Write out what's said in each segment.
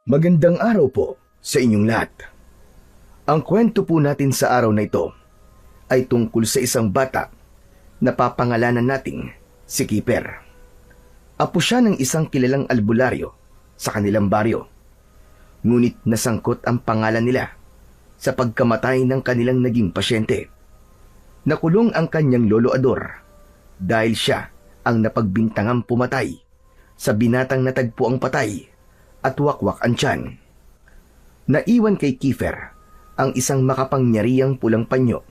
Magandang araw po sa inyong lahat. Ang kwento po natin sa araw na ito ay tungkol sa isang bata na papangalanan nating si Kiefer. Apo siya ng isang kilalang albularyo sa kanilang baryo. Ngunit nasangkot ang pangalan nila sa pagkamatay ng kanilang naging pasyente. Nakulong ang kanyang lolo Ador dahil siya ang napagbintangang pumatay sa binatang natagpo ang patay at wakwak ang tiyan. Naiwan kay Kiefer ang isang makapangyarihang pulang panyo,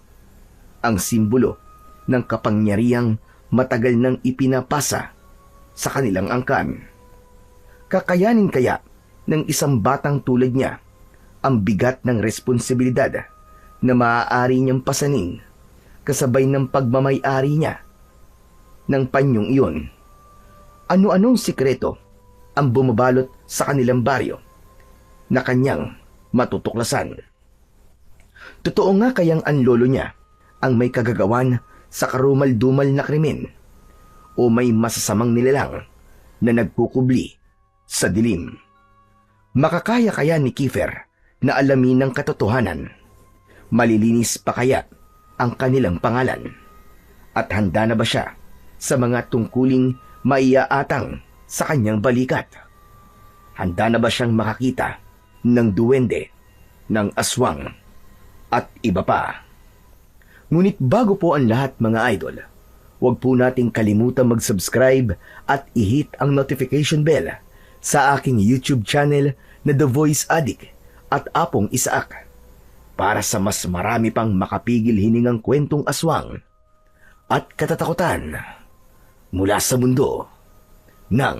ang simbolo ng kapangyarihang matagal nang ipinapasa sa kanilang angkan. Kakayanin kaya ng isang batang tulad niya ang bigat ng responsibilidad na maaari niyang pasanin kasabay ng pagmamay-ari niya ng panyong iyon? Ano-anong sikreto ang bumabalot sa kanilang baryo na kanyang matutuklasan? Totoo nga kayang ang lolo niya ang may kagagawan sa karumal-dumal na krimen o may masasamang nilalang na nagkukubli sa dilim? Makakaya kaya ni Kiefer na alamin ang katotohanan? Malilinis pa kaya ang kanilang pangalan? At handa na ba siya sa mga tungkuling maiaatang sa kanyang balikat? Handa na ba siyang makakita ng duwende, ng aswang, at iba pa? Ngunit bago po ang lahat mga idol, huwag po nating kalimutan mag-subscribe at i-hit ang notification bell sa aking YouTube channel na The Voice Addict at Apong Isaak para sa mas marami pang makapigil hiningang kwentong aswang at katatakutan mula sa mundo ng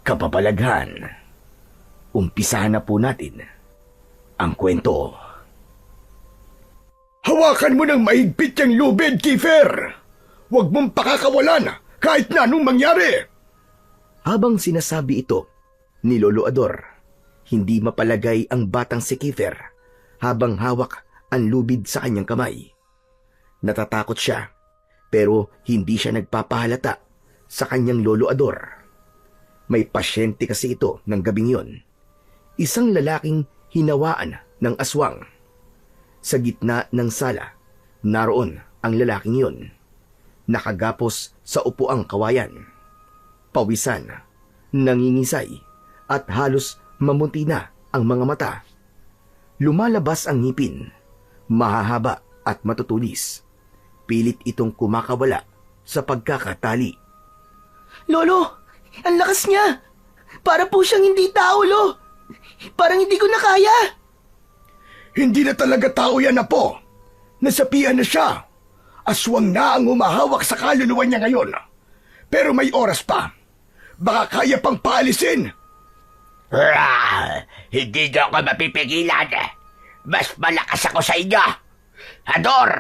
kababalaghan. Umpisahan na po natin ang kwento. Hawakan mo ng mahigpit yung lubid, Kiefer! Huwag mong pakakawalan kahit na anong mangyari! Habang sinasabi ito ni Lolo Ador, hindi mapalagay ang batang si Kiefer habang hawak ang lubid sa kanyang kamay. Natatakot siya pero hindi siya nagpapahalata sa kanyang Lolo Ador. May pasyente kasi ito ng gabing yon. Isang lalaking hinawaan ng aswang. Sa gitna ng sala, naroon ang lalaking yon. Nakagapos sa upuang kawayan. Pawisan, nangingisay, at halos mamunti na ang mga mata. Lumalabas ang ngipin, mahahaba at matutulis. Pilit itong kumakawala sa pagkakatali. Lolo, ang lakas niya! Para po siyang hindi tao, Lo! Parang hindi ko na kaya! Hindi na talaga tao yan, Apo. Nasapian na siya. Aswang na ang humahawak sa kaluluwa niya ngayon. Pero may oras pa. Baka kaya pang paalisin. Hindi niyo ako mapipigilan. Mas malakas ako sa inyo. Ador,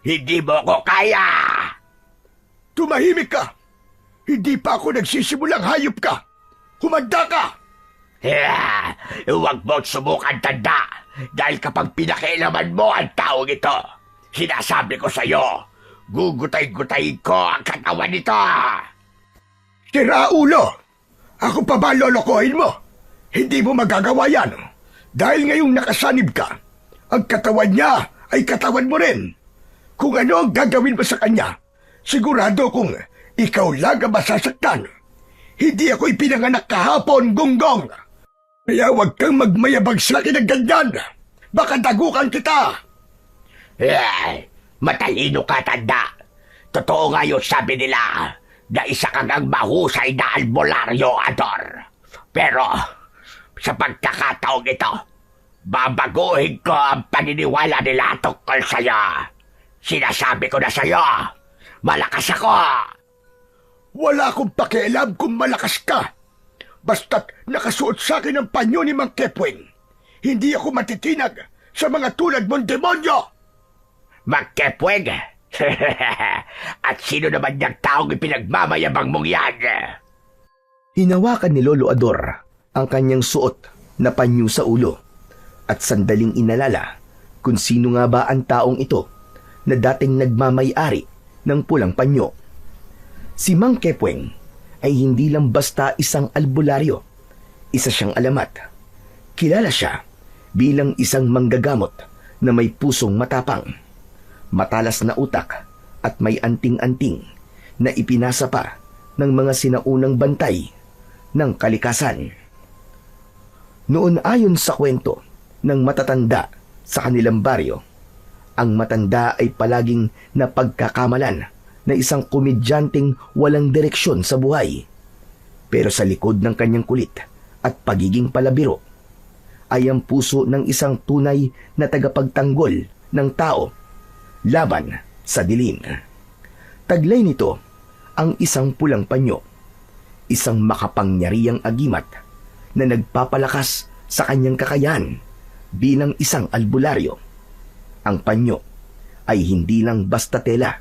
hindi mo ko kaya. Tumahimik ka. Hindi pa ako nagsisimulang hayop ka. Humanda ka. Huwag mo't subukan, tanda. Dahil kapag pinakialaman mo ang taong ito, sinasabi ko sa'yo, gugutay-gutayin ko ang katawan nito. Tira ulo. Ako pa ba lolokohin mo? Hindi mo magagawa yan. Dahil ngayong nakasanib ka, ang katawan niya ay katawan mo rin. Kung ano ang gagawin mo sa kanya, sigurado kung ikaw lang ang masasaktan. Hindi ako ipinanganak kahapon, Gonggong. Kaya huwag kang magmayabag sa akin ng ganyan. Baka dagukan kita. Matalino ka, tanda. Totoo nga yung sabi nila na isa kang ang mahusay na albularyo, Ador. Pero sa pagkakataong ito, babaguhin ko ang paniniwala nila tungkol sa'yo. Sinasabi ko na sa'yo, malakas ako. Wala akong pakialam kung malakas ka. Basta't nakasuot sa akin ang panyo ni Mang Kepweng. Hindi ako matitinag sa mga tulad mong demonyo. Mang Kepweng? At sino naman niyang taong ipinagmamayabang mong yan? Hinawakan ni Lolo Ador ang kanyang suot na panyo sa ulo at sandaling inalala kung sino nga ba ang taong ito na dating nagmamay-ari ng pulang panyo. Si Mang Kepweng ay hindi lang basta isang albularyo. Isa siyang alamat Kilala siya bilang isang manggagamot na may pusong matapang, matalas na utak at may anting-anting na ipinasa pa ng mga sinaunang bantay ng kalikasan. Noon ayon sa kwento ng matatanda sa kanilang baryo, ang matanda ay palaging napagkakamalan na isang komedyanteng walang direksyon sa buhay. Pero sa likod ng kanyang kulit at pagiging palabiro ay ang puso ng isang tunay na tagapagtanggol ng tao laban sa dilim. Taglay nito ang isang pulang panyo, isang makapangyarihang agimat na nagpapalakas sa kanyang kakayahan bilang isang albularyo. Ang panyo ay hindi lang basta tela.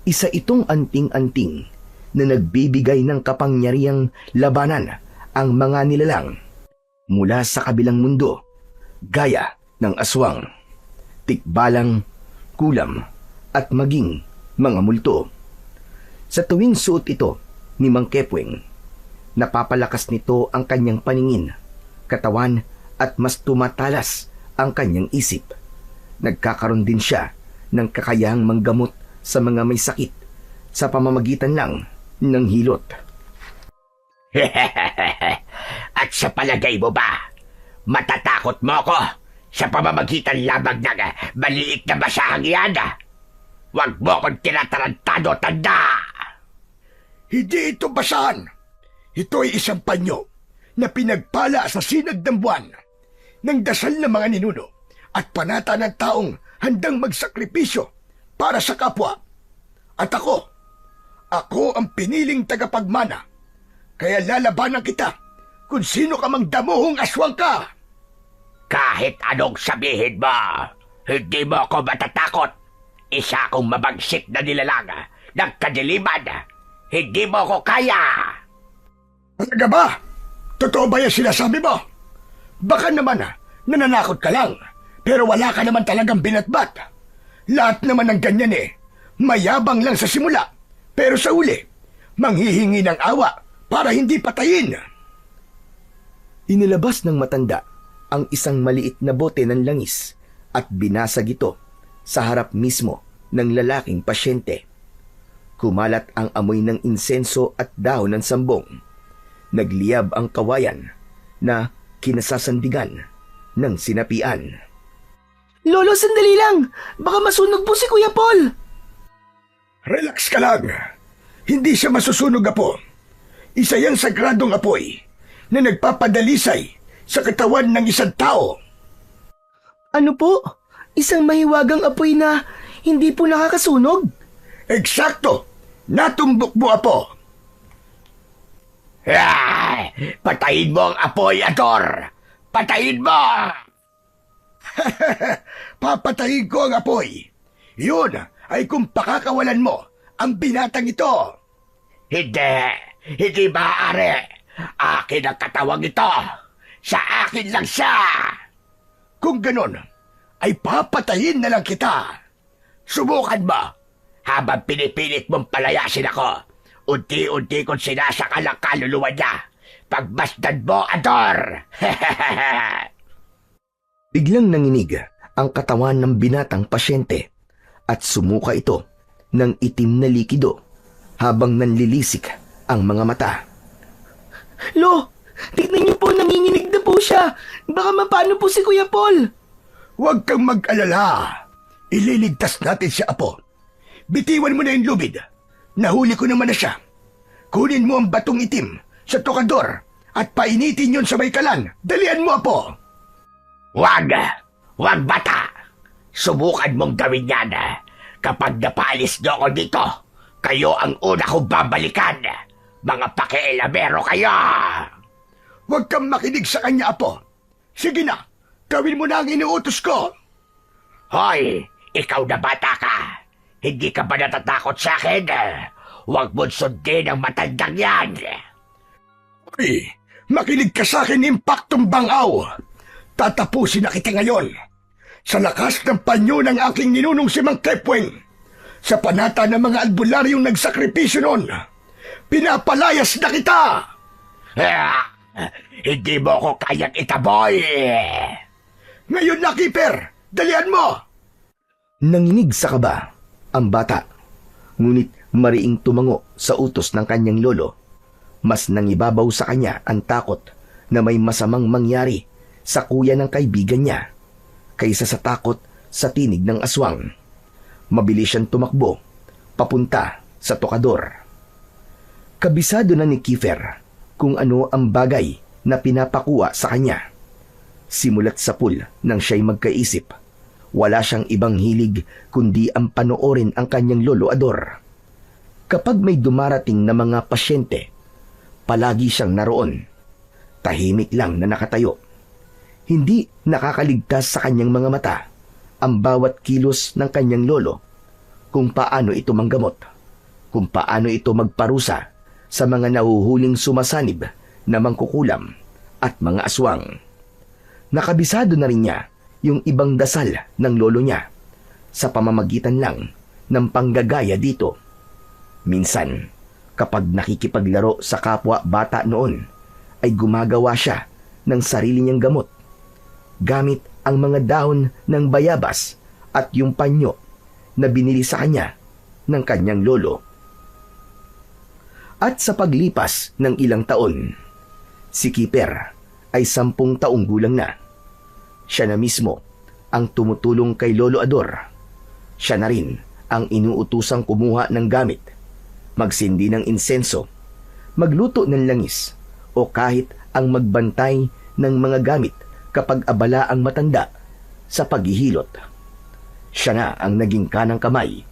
Isa itong anting-anting na nagbibigay ng kapangyarihang labanan ang mga nilalang mula sa kabilang mundo, gaya ng aswang, tikbalang, kulam, at maging mga multo. Sa tuwing suot ito ni Mang Kepweng, napapalakas nito ang kanyang paningin, katawan at mas tumatalas ang kanyang isip. Nagkakaroon din siya ng kakayahang manggamot sa mga may sakit sa pamamagitan lang ng hilot. At sa palagay mo ba, matatakot mo ko sa pamamagitan lamang ng maliit na basahang yan? Huwag mo akong tinatarantado, tanda! Hindi ito basahan. Ito ay isang panyo na pinagpala sa sinag ng buwan ng dasal ng mga ninuno at panata ng taong handang magsakripisyo para sa kapwa. At ako ang piniling tagapagmana. Kaya lalabanan kita kung sino ka mang damuhong aswang ka. Kahit anong sabihin mo, hindi mo ako matatakot. Isa akong mabagsik na nilalang ng kadiliman. Hindi mo ako kaya. Talaga ba? Totoo ba yung sinasabi mo? Baka naman nananakot ka lang, pero wala ka naman talagang binatbat. Lahat naman ng ganyan mayabang lang sa simula, pero sa uli, manghihingi ng awa para hindi patayin. Inilabas ng matanda ang isang maliit na bote ng langis at binasag ito sa harap mismo ng lalaking pasyente. Kumalat ang amoy ng insenso at dahon ng sambong. Nagliyab ang kawayan na kinasasandigan ng sinapian. Lolo, sandali lang! Baka masunog po si Kuya Paul! Relax ka lang. Hindi siya masusunog, apo. Isa yang sagradong apoy na nagpapadalisay sa katawan ng isang tao. Ano po? Isang mahiwagang apoy na hindi po nakakasunog? Eksakto! Natumbok mo, apo. Patayin mo ang apoy, Ador! Patayin mo! Papatayin ko ang apoy. Yun ay kung pakakawalan mo ang binatang ito. Hindi maaari. Akin ang katawang ito. Sa akin lang siya. Kung ganon, ay papatayin na lang kita. Subukan mo. Habang pinipilit mong palayasin ako, unti-unti kong sinasakal ang kaluluwa niya. Pagmasdan mo, Ador! Biglang nanginig ang katawan ng binatang pasyente at sumuka ito ng itim na likido habang nanlilisik ang mga mata. Lo, tignan niyo po, nanginginig na po siya. Baka mapano po si Kuya Paul. Huwag kang mag-alala. Ililigtas natin siya, apo. Bitiwan mo na yung lubid. Nahuli ko naman na siya. Kunin mo ang batong itim sa tokador at painitin yon sa may kalan. Dalian mo, apo. Wag bata. Subukan mong gawin yan. Kapag napaalis niyo ako dito, kayo ang una kong babalikan. Mga pakialamero kayo. Huwag kang makinig sa kanya, apo. Sige na, gawin mo na ang inuutos ko. Hoy, ikaw na bata ka. Hindi ka ba natatakot sa akin? Huwag mo't sundin ang matandang yan. Hoy, makinig ka sa akin, Impaktong Bangaw. Tatapusin na kita ngayon. Sa lakas ng panyo ng aking ninunong si Mang Kepweng. Sa panata ng mga albularyong nagsakripisyo noon. Pinapalayas na kita! Hindi mo ko kayang itaboy! Ngayon na, Keeper! Dalian mo! Nanginig sa kaba ang bata, ngunit mariing tumango sa utos ng kanyang lolo. Mas nangibabaw sa kanya ang takot na may masamang mangyari sa kuya ng kaibigan niya kaysa sa takot sa tinig ng aswang. Mabilis siyang tumakbo papunta sa tokador. Kabisado na ni Kiefer kung ano ang bagay na pinapakuha sa kanya. Simulat sa pool nang siya'y magkaisip, wala siyang ibang hilig kundi ang panoorin ang kanyang lolo Ador. Kapag may dumarating na mga pasyente, palagi siyang naroon. Tahimik lang na nakatayo. Hindi nakakaligtas sa kanyang mga mata ang bawat kilos ng kanyang lolo, kung paano ito manggamot, kung paano ito magparusa sa mga nahuhuling sumasanib na mangkukulam at mga aswang. Nakabisado na rin niya yung ibang dasal ng lolo niya sa pamamagitan lang ng panggagaya dito. Minsan, kapag nakikipaglaro sa kapwa bata noon, ay gumagawa siya ng sarili niyang gamot gamit ang mga dahon ng bayabas at yung panyo na binili sa kanya ng kanyang lolo. At sa paglipas ng ilang taon, si Kiefer ay 10 taong gulang na. Siya na mismo ang tumutulong kay Lolo Ador. Siya na rin ang inuutusang kumuha ng gamit, magsindi ng insenso, magluto ng langis, o kahit ang magbantay ng mga gamit kapag abala ang matanda sa paghihilot. Siya na ang naging kanang kamay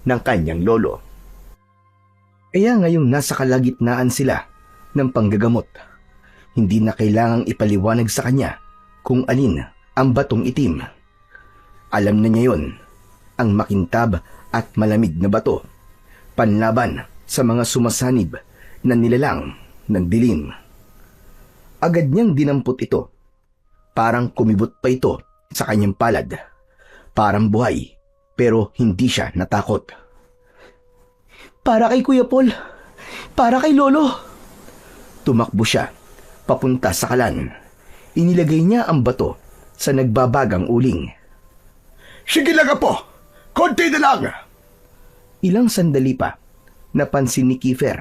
ng kanyang lolo. Kaya ngayong nasa kalagitnaan sila ng panggagamot, hindi na kailangang ipaliwanag sa kanya kung alin ang batong itim. Alam na niya yon, ang makintab at malamig na bato, panlaban sa mga sumasanib na nilalang ng dilim. Agad niyang dinampot ito. Parang kumibot pa ito sa kanyang palad. Parang buhay, pero hindi siya natakot. Para kay Kuya Paul. Para kay Lolo. Tumakbo siya papunta sa kalan. Inilagay niya ang bato sa nagbabagang uling. Sige lang, Apo! Konti na lang! Ilang sandali pa, napansin ni Kiefer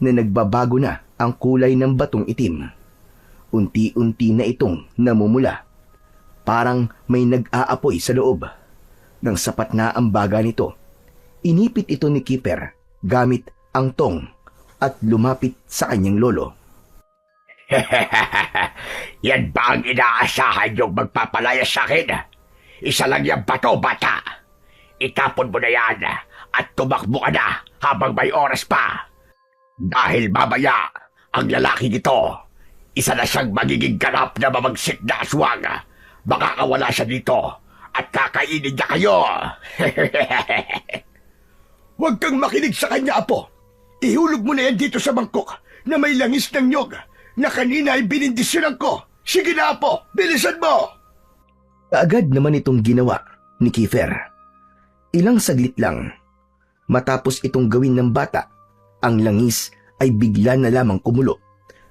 na nagbabago na ang kulay ng batong itim. Unti-unti na itong namumula. Parang may nag-aapoy sa loob. Nang sapat na ang baga nito, inipit ito ni Kiefer gamit ang tong at lumapit sa kanyang lolo. Yan ba ang inaasahan yung magpapalaya sa akin? Isa lang yung bato, bata. Itapon mo na yan at tumakbo ka na habang may oras pa. Dahil mamaya, ang lalaking ito, isa na siyang magiging ganap na mamagsik na aswang. Makakawala siya dito at kakainin niya kayo. Huwag kang makinig sa kanya, Apo. Ihulog mo na yan dito sa mangkok na may langis ng nyog na kanina ay binindisyonan ko. Sige na, Apo. Bilisan mo! Kaagad naman itong ginawa ni Kiefer. Ilang saglit lang, matapos itong gawin ng bata, ang langis ay bigla na lamang kumulo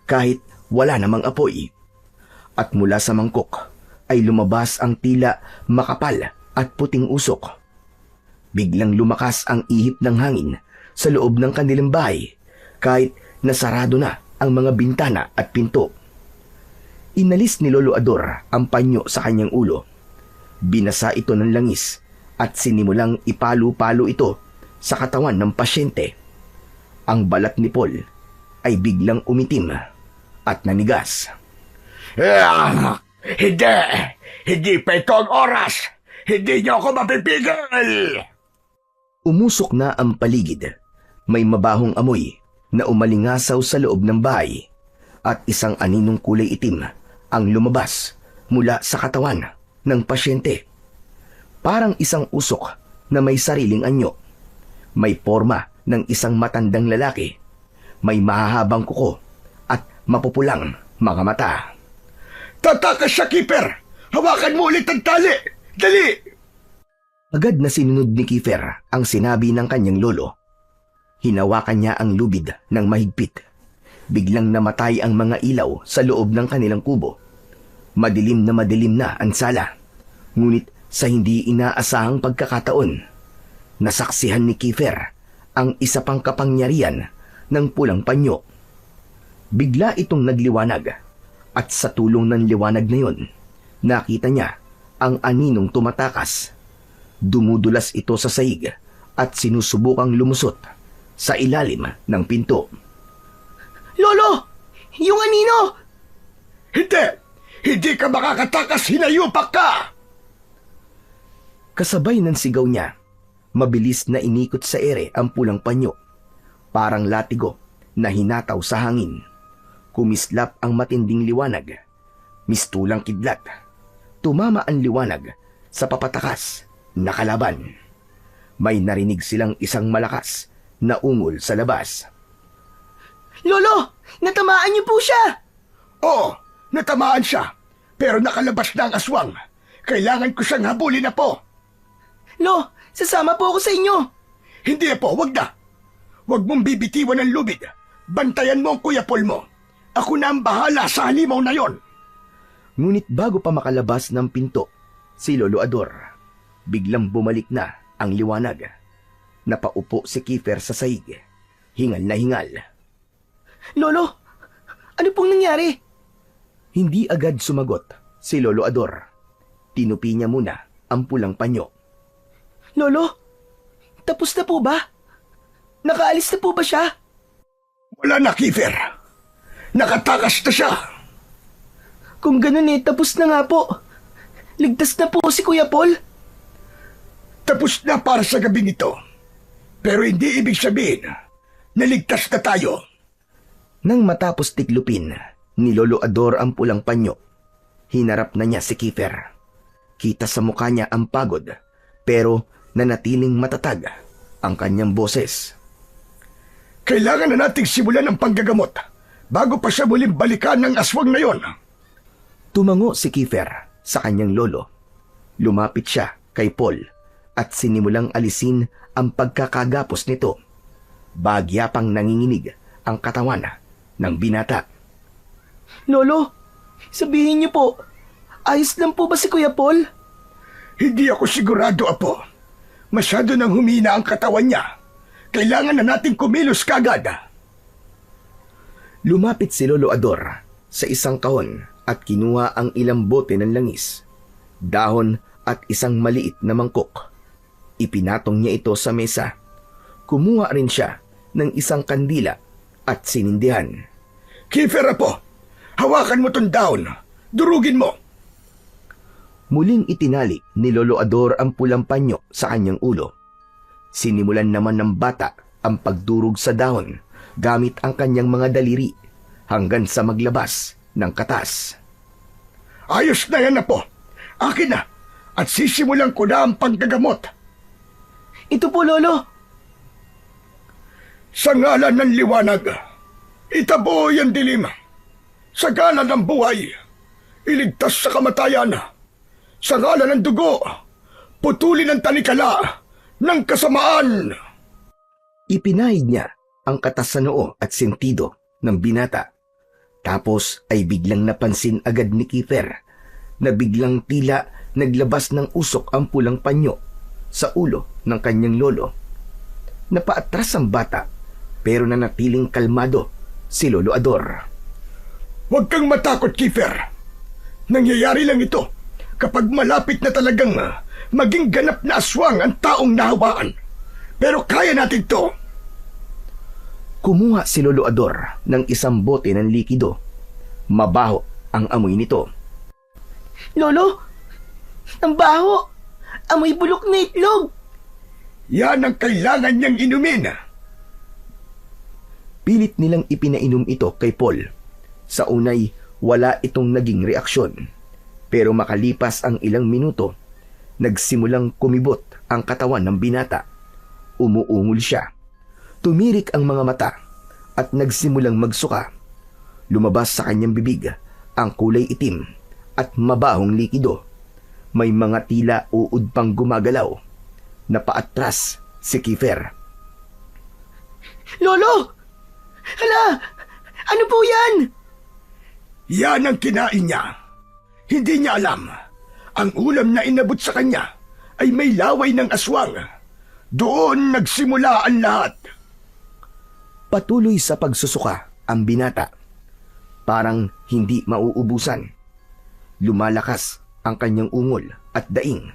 kahit wala namang apoy. At mula sa mangkok ay lumabas ang tila makapal at puting usok. Biglang lumakas ang ihip ng hangin sa loob ng kanilang bahay kahit nasarado na ang mga bintana at pinto. Inalis ni Lolo Ador ang panyo sa kanyang ulo. Binasa ito ng langis at sinimulang ipalo-palo ito sa katawan ng pasyente. Ang balat ni Paul ay biglang umitim at nanigas. Hindi! Hindi pa ito ang oras! Hindi niyo ako mapipigil! Umusok na ang paligid. May mabahong amoy na umalingasaw sa loob ng bahay at isang aninong kulay itim ang lumabas mula sa katawan ng pasyente. Parang isang usok na may sariling anyo. May forma ng isang matandang lalaki. May mahahabang kuko at mapupulang mga mata. Tatakas siya, Kiefer! Hawakan mo ulit ang tali! Dali! Agad na sinunod ni Kiefer ang sinabi ng kanyang lolo. Hinawakan niya ang lubid ng mahigpit. Biglang namatay ang mga ilaw sa loob ng kanilang kubo. Madilim na ang sala. Ngunit sa hindi inaasahang pagkakataon, nasaksihan ni Kiefer ang isa pang kapangyarihan ng pulang panyo. Bigla itong nagliwanag at sa tulong ng liwanag na yon, nakita niya ang aninong tumatakas. Dumudulas ito sa sahig at sinusubukang lumusot sa ilalim ng pinto. Lolo! Yung anino! Hindi! Hindi ka makakatakas, hinayupak ka! Kasabay ng sigaw niya, mabilis na inikot sa ere ang pulang panyo. Parang latigo na hinataw sa hangin. Kumislap ang matinding liwanag. Mistulang kidlat. Tumama ang liwanag sa papatakas na kalaban. May narinig silang isang malakas na ungol sa labas. Lolo! Natamaan niyo po siya! Oo, natamaan siya. Pero nakalabas na ang aswang. Kailangan ko siyang habulin na po. Lo, sasama po ako sa inyo. Hindi po, wag na. Wag mong bibitiwan ng lubid. Bantayan mo ang Kuya Paul mo. Ako na ang bahala sa halimaw na yon. Ngunit bago pa makalabas ng pinto, si Lolo Ador, biglang bumalik na ang liwanag. Napaupo si Kiefer sa sahig. Hingal na hingal. Lolo, ano pong nangyari? Hindi agad sumagot si Lolo Ador. Tinupi niya muna ang pulang panyo. Lolo, tapos na po ba? Nakaalis na po ba siya? Wala na, Kiefer. Nakatakas na siya. Kung ganun tapos na nga po. Ligtas na po si Kuya Paul. Tapos na para sa gabing ito. Pero hindi ibig sabihin na ligtas na tayo. Nang matapos tiklupin ni Lolo Ador ang pulang panyo, hinarap na niya si Kiefer. Kita sa mukha niya ang pagod, pero nanatiling matatag ang kanyang boses. Kailangan na nating simulan ang panggagamot bago pa siya muling balikan ng aswang na yon. Tumango si Kiefer sa kanyang lolo. Lumapit siya kay Paul at sinimulang alisin ang pagkakagapos nito. Bagya pang nanginginig ang katawan ng binata. Lolo, sabihin niyo po, ayos lang po ba si Kuya Paul? Hindi ako sigurado, Apo. Masyado nang humina ang katawan niya. Kailangan na nating kumilos kagad. Lumapit si Lolo Ador sa isang kahon at kinuha ang ilang bote ng langis, dahon at isang maliit na mangkok. Ipinatong niya ito sa mesa. Kumuha rin siya ng isang kandila at sinindihan. Kiefer, Apo, hawakan mo tong dahon. Durugin mo. Muling itinali ni Lolo Ador ang pulang panyo sa kanyang ulo. Sinimulan naman ng bata ang pagdurog sa dahon gamit ang kanyang mga daliri hanggang sa maglabas ng katas. Ayos na yan, Apo. Akin na. At sisimulan ko na ang panggagamot. Ito po, Lolo. Sa ngalan ng liwanag, itaboy ang dilim. Sa ngalan ng buhay, iligtas sa kamatayan. Sa ngalan ng dugo, putulin ang talikala ng kasamaan. Ipinahid niya ang katas sa noo at sentido ng binata. Tapos ay biglang napansin agad ni Kiefer na biglang tila naglabas ng usok ang pulang panyo sa ulo ng kanyang lolo. Napaatras ang bata pero nanatiling kalmado si Lolo Ador. Huwag kang matakot, Kiefer. Nangyayari lang ito kapag malapit na talagang maging ganap na aswang ang taong nahawaan. Pero kaya natin to. Kumuha si Lolo Ador ng isang bote ng likido. Mabaho ang amoy nito. Lolo, ang baho. Amoy bulok na itlog. Yan ang kailangan niyang inumin. Pilit nilang ipinainom ito kay Paul. Sa unay, wala itong naging reaksyon. Pero makalipas ang ilang minuto, nagsimulang kumibot ang katawan ng binata. Umuungol siya. Tumirik ang mga mata at nagsimulang magsuka. Lumabas sa kanyang bibig ang kulay itim at mabahong likido. May mga tila uod pang gumagalaw. Napaatras si Kiefer. Lolo! Hala! Ano po yan? Yan ang kinain niya. Hindi niya alam. Ang ulam na inabot sa kanya ay may laway ng aswang. Doon nagsimula ang lahat. Patuloy sa pagsusuka ang binata. Parang hindi mauubusan. Lumalakas ang kanyang ungol at daing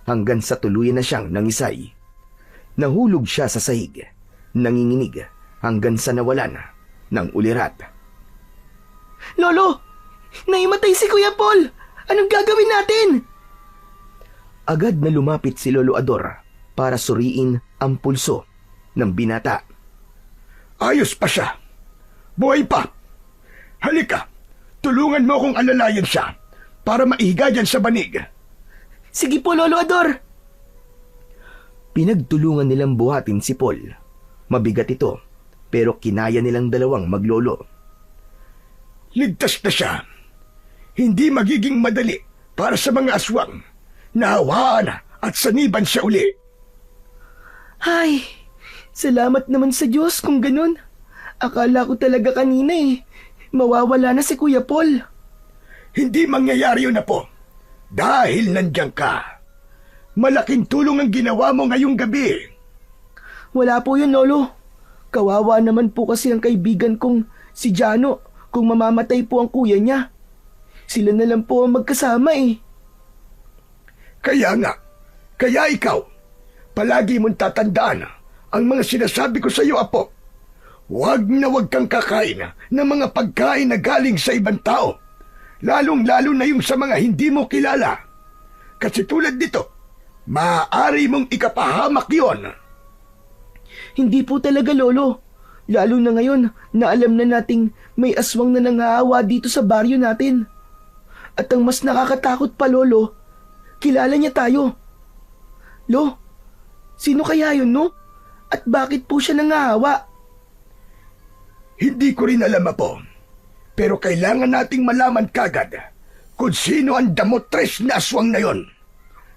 hanggang sa tuluyan na siyang nangisay. Nahulog siya sa sahig, nanginginig hanggang sa nawalan ng ulirat. Lolo, naimatay si Kuya Paul. Anong gagawin natin? Agad na lumapit si Lolo Ador para suriin ang pulso ng binata. Ayos pa siya. Buhay pa. Halika, tulungan mo akong alalayan siya para maihiga dyan sa banig. Sige po, Lolo Ador. Pinagtulungan nilang buhatin si Paul. Mabigat ito, pero kinaya nilang dalawang maglolo. Ligtas na siya. Hindi magiging madali para sa mga aswang. Nahawaan at saniban siya uli. Ay, salamat naman sa Diyos kung ganun. Akala ko talaga kanina mawawala na si Kuya Paul. Hindi mangyayari yun na po. Dahil nandiyan ka. Malaking tulong ang ginawa mo ngayong gabi. Wala po yun, Lolo. Kawawa naman po kasi ang kaibigan kong si Jano kung mamamatay po ang kuya niya. Sila na lang po ang magkasama Kaya nga, kaya ikaw, palagi mong tatandaan ang mga sinasabi ko sa iyo, Apo. Huwag na huwag kang kakain ng mga pagkain na galing sa ibang tao. Lalong-lalo na yung sa mga hindi mo kilala. Kasi tulad nito, maaari mong ikapahamak yon. Hindi po talaga, Lolo. Lalo na ngayon na alam na nating may aswang na nangahawa dito sa baryo natin. At ang mas nakakatakot pa, Lolo, kilala niya tayo. Lo, sino kaya yun, no? At bakit po siya nangahawa? Hindi ko rin alam, Apo. Pero kailangan nating malaman kagad kung sino ang damotres na aswang na yon.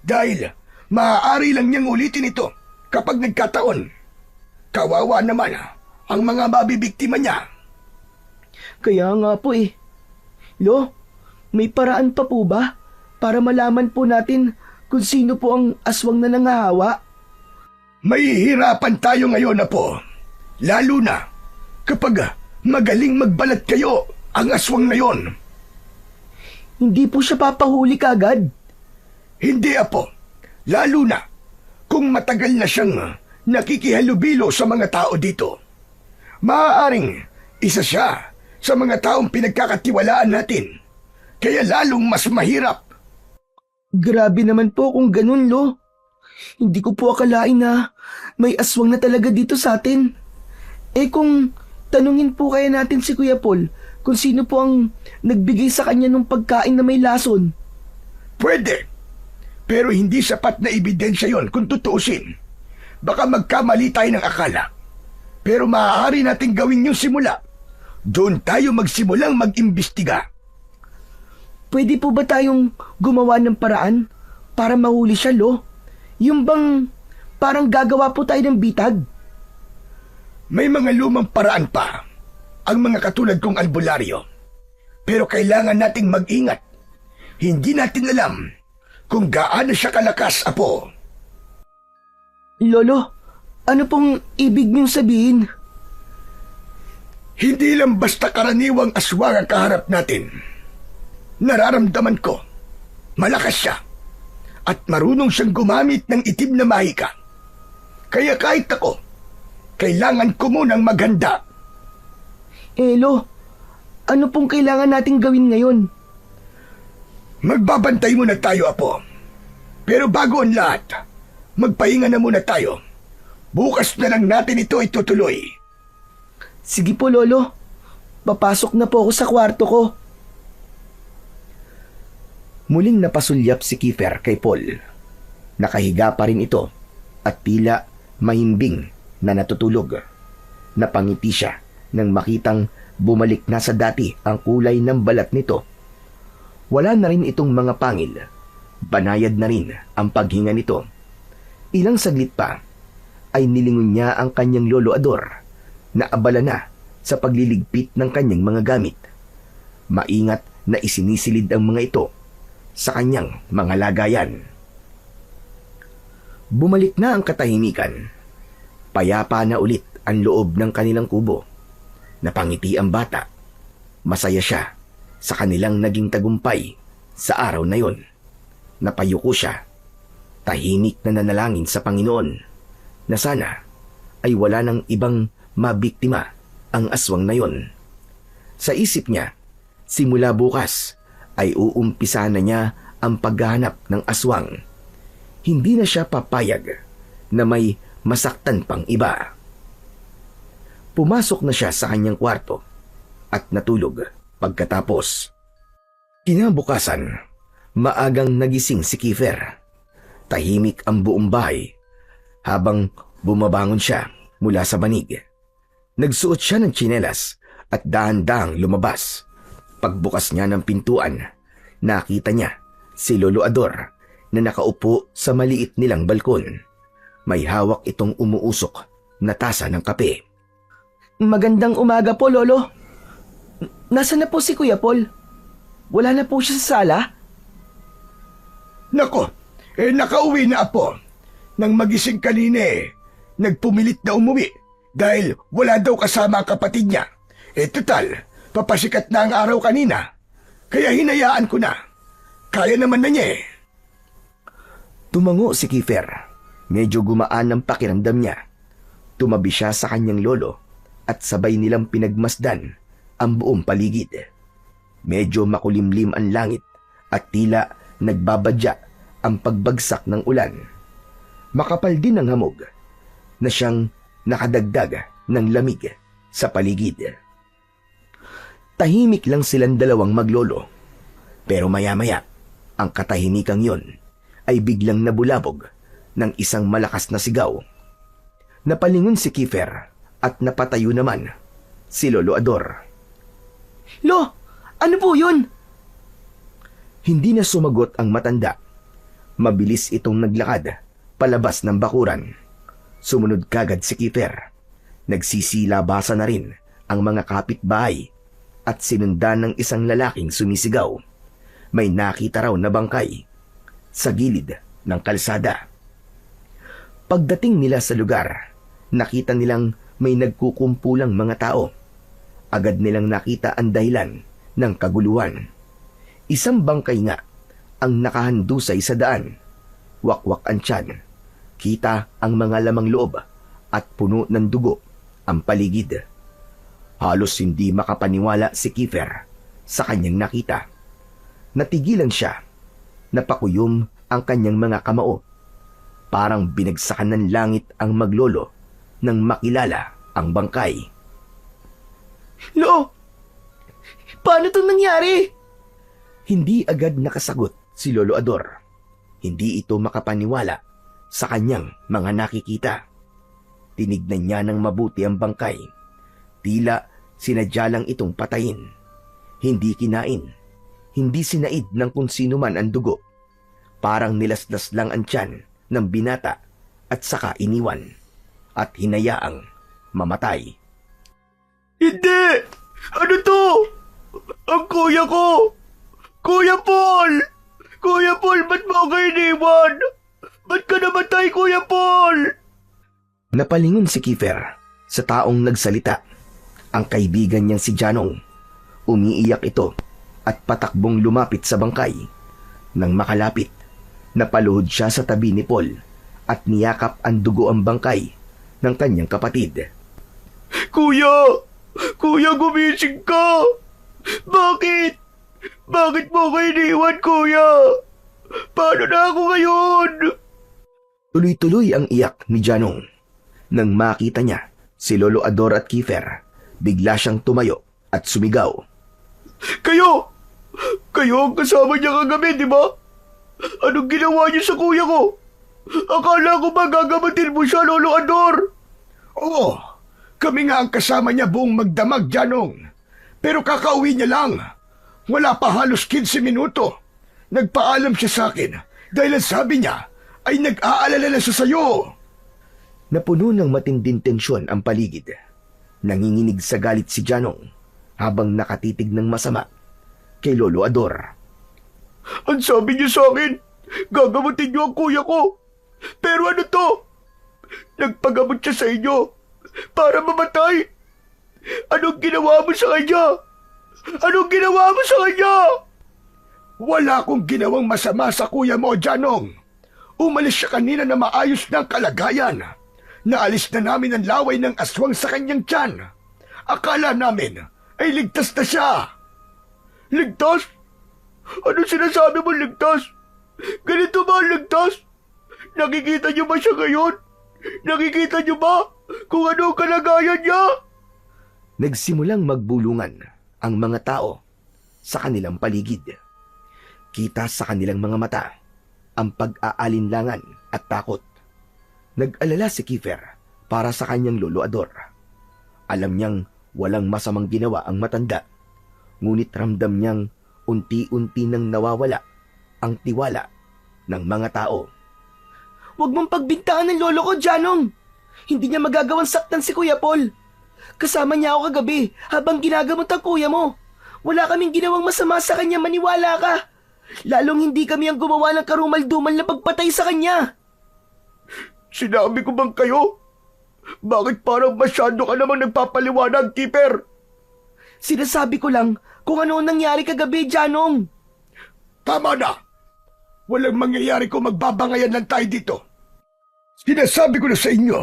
Dahil maaari lang niyang ulitin ito kapag nagkataon. Kawawa naman ang mga mabibiktima niya. Kaya nga po Lo, may paraan pa po ba para malaman po natin kung sino po ang aswang na nangahawa? Mahihirapan tayo ngayon, Apo. Lalo na kapag magaling magbalat kayo ang aswang na yon. Hindi po siya papahuli kagad. Hindi, Apo. Lalo na kung matagal na siyang nakikihalubilo sa mga tao dito. Maaaring isa siya sa mga taong pinagkakatiwalaan natin. Kaya lalong mas mahirap. Grabe naman po kung ganun, Lo. Hindi ko po akalain na may aswang na talaga dito sa atin. Kung tanungin po kaya natin si Kuya Paul kung sino po ang nagbigay sa kanya ng pagkain na may lason. Pwede. Pero hindi sapat na ebidensya yon kung tutuusin. Baka magkamali tayo ng akala. Pero maaari nating gawin yung simula. Doon tayo magsimulang mag-imbestiga. Pwede po ba tayong gumawa ng paraan para mahuli siya, Lo? Yung bang parang gagawa po tayo ng bitag? May mga lumang paraan pa. Ang mga katulad kong albularyo. Pero kailangan nating mag-ingat. Hindi natin alam kung gaano siya kalakas, Apo. Lolo, ano pong ibig niyong sabihin? Hindi lang basta karaniwang aswang ang kaharap natin. Nararamdaman ko, malakas siya. At marunong siyang gumamit ng itim na mahika. Kaya kahit ako, kailangan ko munang maghanda. Lo, ano pong kailangan nating gawin ngayon? Magbabantay muna tayo, Apo. Pero bago ang lahat, magpahinga na muna tayo. Bukas na lang natin ito itutuloy. Sige po, Lolo. Papasok na po ako sa kwarto ko. Muling napasulyap si Kiefer kay Paul. Nakahiga pa rin ito at tila mahimbing na natutulog. Napangiti siya nang makitang bumalik na sa dati ang kulay ng balat nito. Wala na rin itong mga pangil. Banayad na rin ang paghinga nito. Ilang saglit pa ay nilingon niya ang kanyang lolo Ador na abala na sa pagliligpit ng kanyang mga gamit. Maingat na isinisilid ang mga ito sa kanyang mga lagayan. Bumalik na ang katahimikan. Payapa na ulit ang loob ng kanilang kubo. Napangiti ang bata. Masaya siya sa kanilang naging tagumpay sa araw na yon. Napayuko siya. Tahimik na nanalangin sa Panginoon na sana ay wala ng ibang mabiktima ang aswang na yon. Sa isip niya, simula bukas ay uumpisa na niya ang paghahanap ng aswang. Hindi na siya papayag na may masaktan pang iba. Pumasok na siya sa kanyang kwarto at natulog pagkatapos. Kinabukasan, maagang nagising si Kiefer. Tahimik ang buong bahay habang bumabangon siya mula sa banig. Nagsuot siya ng tsinelas at dahan-dahang lumabas. Pagbukas niya ng pintuan, nakita niya si Lolo Ador na nakaupo sa maliit nilang balkon. May hawak itong umuusok na tasa ng kape. Magandang umaga po, Lolo. Nasaan na po si Kuya Paul? Wala na po siya sa sala? Nako, nakauwi na Apo. Nang magising kanina nagpumilit na umuwi dahil wala daw kasama ang kapatid niya. Total, papasikat na ang araw kanina. Kaya hinayaan ko na. Kaya naman na niya Tumango si Kiefer. Medyo gumaan ang pakiramdam niya. Tumabi siya sa kanyang lolo at sabay nilang pinagmasdan ang buong paligid. Medyo makulimlim ang langit at tila nagbabadya ang pagbagsak ng ulan. Makapal din ang hamog na siyang nakadagdag ng lamig sa paligid. Tahimik lang silang dalawang maglolo. Pero maya-maya, ang katahimikang yon ay biglang nabulabog ng isang malakas na sigaw. Napalingon si Kiefer at napatayo naman si Lolo Ador. Lo, ano po yun? Hindi na sumagot ang matanda. Mabilis itong naglakad palabas ng bakuran. Sumunod kagad si Kiefer. Nagsisilabasan na rin ang mga kapitbahay at sinundan ng isang lalaking sumisigaw. May nakita raw na bangkay sa gilid ng kalsada. Pagdating nila sa lugar, nakita nilang may nagkukumpulang mga tao. Agad nilang nakita ang dahilan ng kaguluhan. Isang bangkay nga ang nakahandusay sa daan. Wakwak ang tiyan. Kita ang mga lamang loob at puno ng dugo ang paligid. Halos hindi makapaniwala si Kiefer sa kanyang nakita. Natigilan siya. Napakuyom ang kanyang mga kamao. Parang binagsakan ng langit ang maglolo nang makilala ang bangkay. Lo, paano itong nangyari? Hindi agad nakasagot si Lolo Ador. Hindi ito makapaniwala sa kanyang mga nakikita. Tinignan niya ng mabuti ang bangkay. Tila sinadya lang itong patayin. Hindi kinain. Hindi sinaid ng kung sino man ang dugo. Parang nilaslas lang ang tiyan ng binata at saka iniwan at hinayaang mamatay. Hindi! Ano to? Ang kuya ko! Kuya Paul! Kuya Paul, ba't mo ako iniwan? Ba't ka namatay, Kuya Paul? Napalingon si Kiefer sa taong nagsalita. Ang kaibigan niyang si Janong. Umiiyak ito at patakbong lumapit sa bangkay. Nang makalapit, napaluhod siya sa tabi ni Paul at niyakap ang dugo ang bangkay ng kanyang kapatid. Kuya! Kuya, gumising ka! Bakit? Bakit mo ko iniwan, Kuya? Paano na ako ngayon? Tuloy-tuloy ang iyak ni Janong. Nang makita niya si Lolo Ador at Kiefer, bigla siyang tumayo at sumigaw. Kayo! Kayo ang kasama niya kagabi, di ba? Anong ginawa niyo sa kuya ko? Akala ko ba gagamatin mo siya, Lolo Ador? Oo, kami nga ang kasama niya buong magdamag, Janong. Pero kakauwi niya lang. Wala pa halos 15 minuto. Nagpaalam siya sa akin dahil ang sabi niya ay nag-aalala na siya sa'yo. Napuno ng matinding tensyon ang paligid. Nanginginig sa galit si Janong habang nakatitig ng masama kay Lolo Ador. Ang sabi niyo sa akin, gagamutin niyo ang kuya ko. Pero ano to? Nagpagamot siya sa inyo para mamatay. Anong ginawa mo sa kanya? Anong ginawa mo sa kanya? Wala akong ginawang masama sa kuya mo, Janong. Umalis siya kanina na maayos ng kalagayan. Naalis na namin ang laway ng aswang sa kanyang tiyan. Akala namin ay ligtas na siya. Ligtas? Ano sinasabi mo ligtas? Ganito ba ang ligtas? Nakikita niyo ba siya ngayon? Nakikita niyo ba kung ano ang kalagayan niya? Nagsimulang magbulungan ang mga tao sa kanilang paligid. Kita sa kanilang mga mata ang pag-aalinlangan at takot. Nag-alala si Kiefer para sa kanyang Lolo Ador. Alam niyang walang masamang ginawa ang matanda, ngunit ramdam niyang unti-unti nang nawawala ang tiwala ng mga tao. Huwag mong pagbintangan ng lolo ko, Janong. Hindi niya magagawang saktan si Kuya Paul. Kasama niya ako kagabi habang ginagamot ang kuya mo. Wala kaming ginawang masama sa kanya, maniwala ka. Lalong hindi kami ang gumawa ng karumal-dumal na pagpatay sa kanya. Sinabi ko bang kayo? Bakit parang masyado ka namang nagpapaliwanag, Keeper? Sinasabi ko lang kung ano ang nangyari kagabi, Janong. Tama na! Walang mangyayari kung magbabangayan lang tayo dito. Sinasabi ko na sa inyo,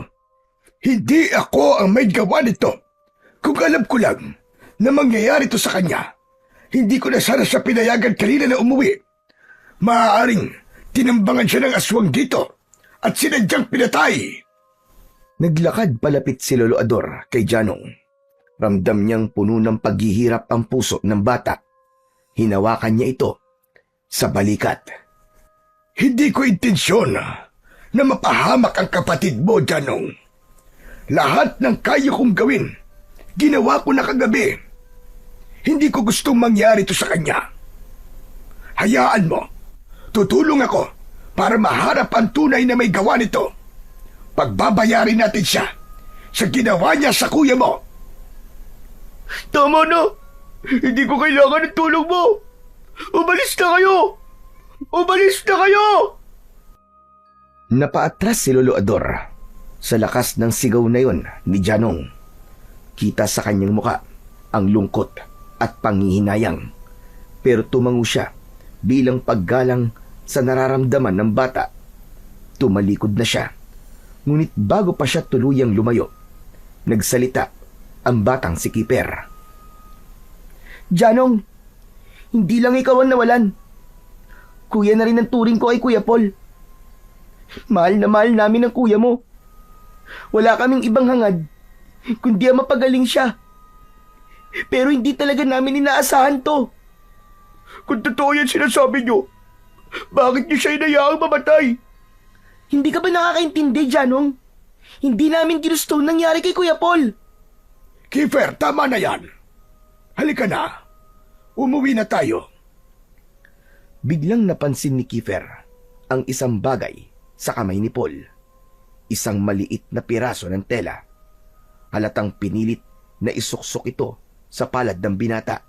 hindi ako ang may gawa nito. Kung alam ko lang na mangyayari ito sa kanya, hindi ko na sana siya pinayagan kanina na umuwi. Maaaring tinambangan siya ng aswang dito at sinadyang pinatay. Naglakad palapit si Lolo Ador kay Janong. Ramdam niyang puno ng paghihirap ang puso ng bata. Hinawakan niya ito sa balikat. Hindi ko intensyon na mapahamak ang kapatid mo, Janong. Lahat ng kaya kong gawin, ginawa ko na kagabi. Hindi ko gustong mangyari ito sa kanya. Hayaan mo, tutulong ako para maharap ang tunay na may gawa nito. Pagbabayarin natin siya sa ginawa niya sa kuya mo. Tama na! Hindi ko kailangan ng tulong mo! Umalis na kayo! Umalis na kayo! Napaatras si Lolo Ador sa lakas ng sigaw na yon ni Janong. Kita sa kanyang muka ang lungkot at panghihinayang. Pero tumango siya bilang paggalang sa nararamdaman ng bata. Tumalikod na siya. Ngunit bago pa siya tuluyang lumayo, nagsalita ang batang si Kiefer. Janong, hindi lang ikaw ang nawalan. Kuya na rin ang turing ko ay Kuya Paul. Mahal na mahal namin ang kuya mo. Wala kaming ibang hangad, kundi ang mapagaling siya. Pero hindi talaga namin inaasahan to. Kung totoo yan sinasabi niyo, bakit niyo siya inayaang mamatay? Hindi ka ba nakakaintindi, Janong? Hindi namin ginusto nangyari kay Kuya Paul. Kiefer, tama na yan. Halika na. Umuwi na tayo. Biglang napansin ni Kiefer ang isang bagay sa kamay ni Paul. Isang maliit na piraso ng tela. Halatang pinilit na isuksok ito sa palad ng binata.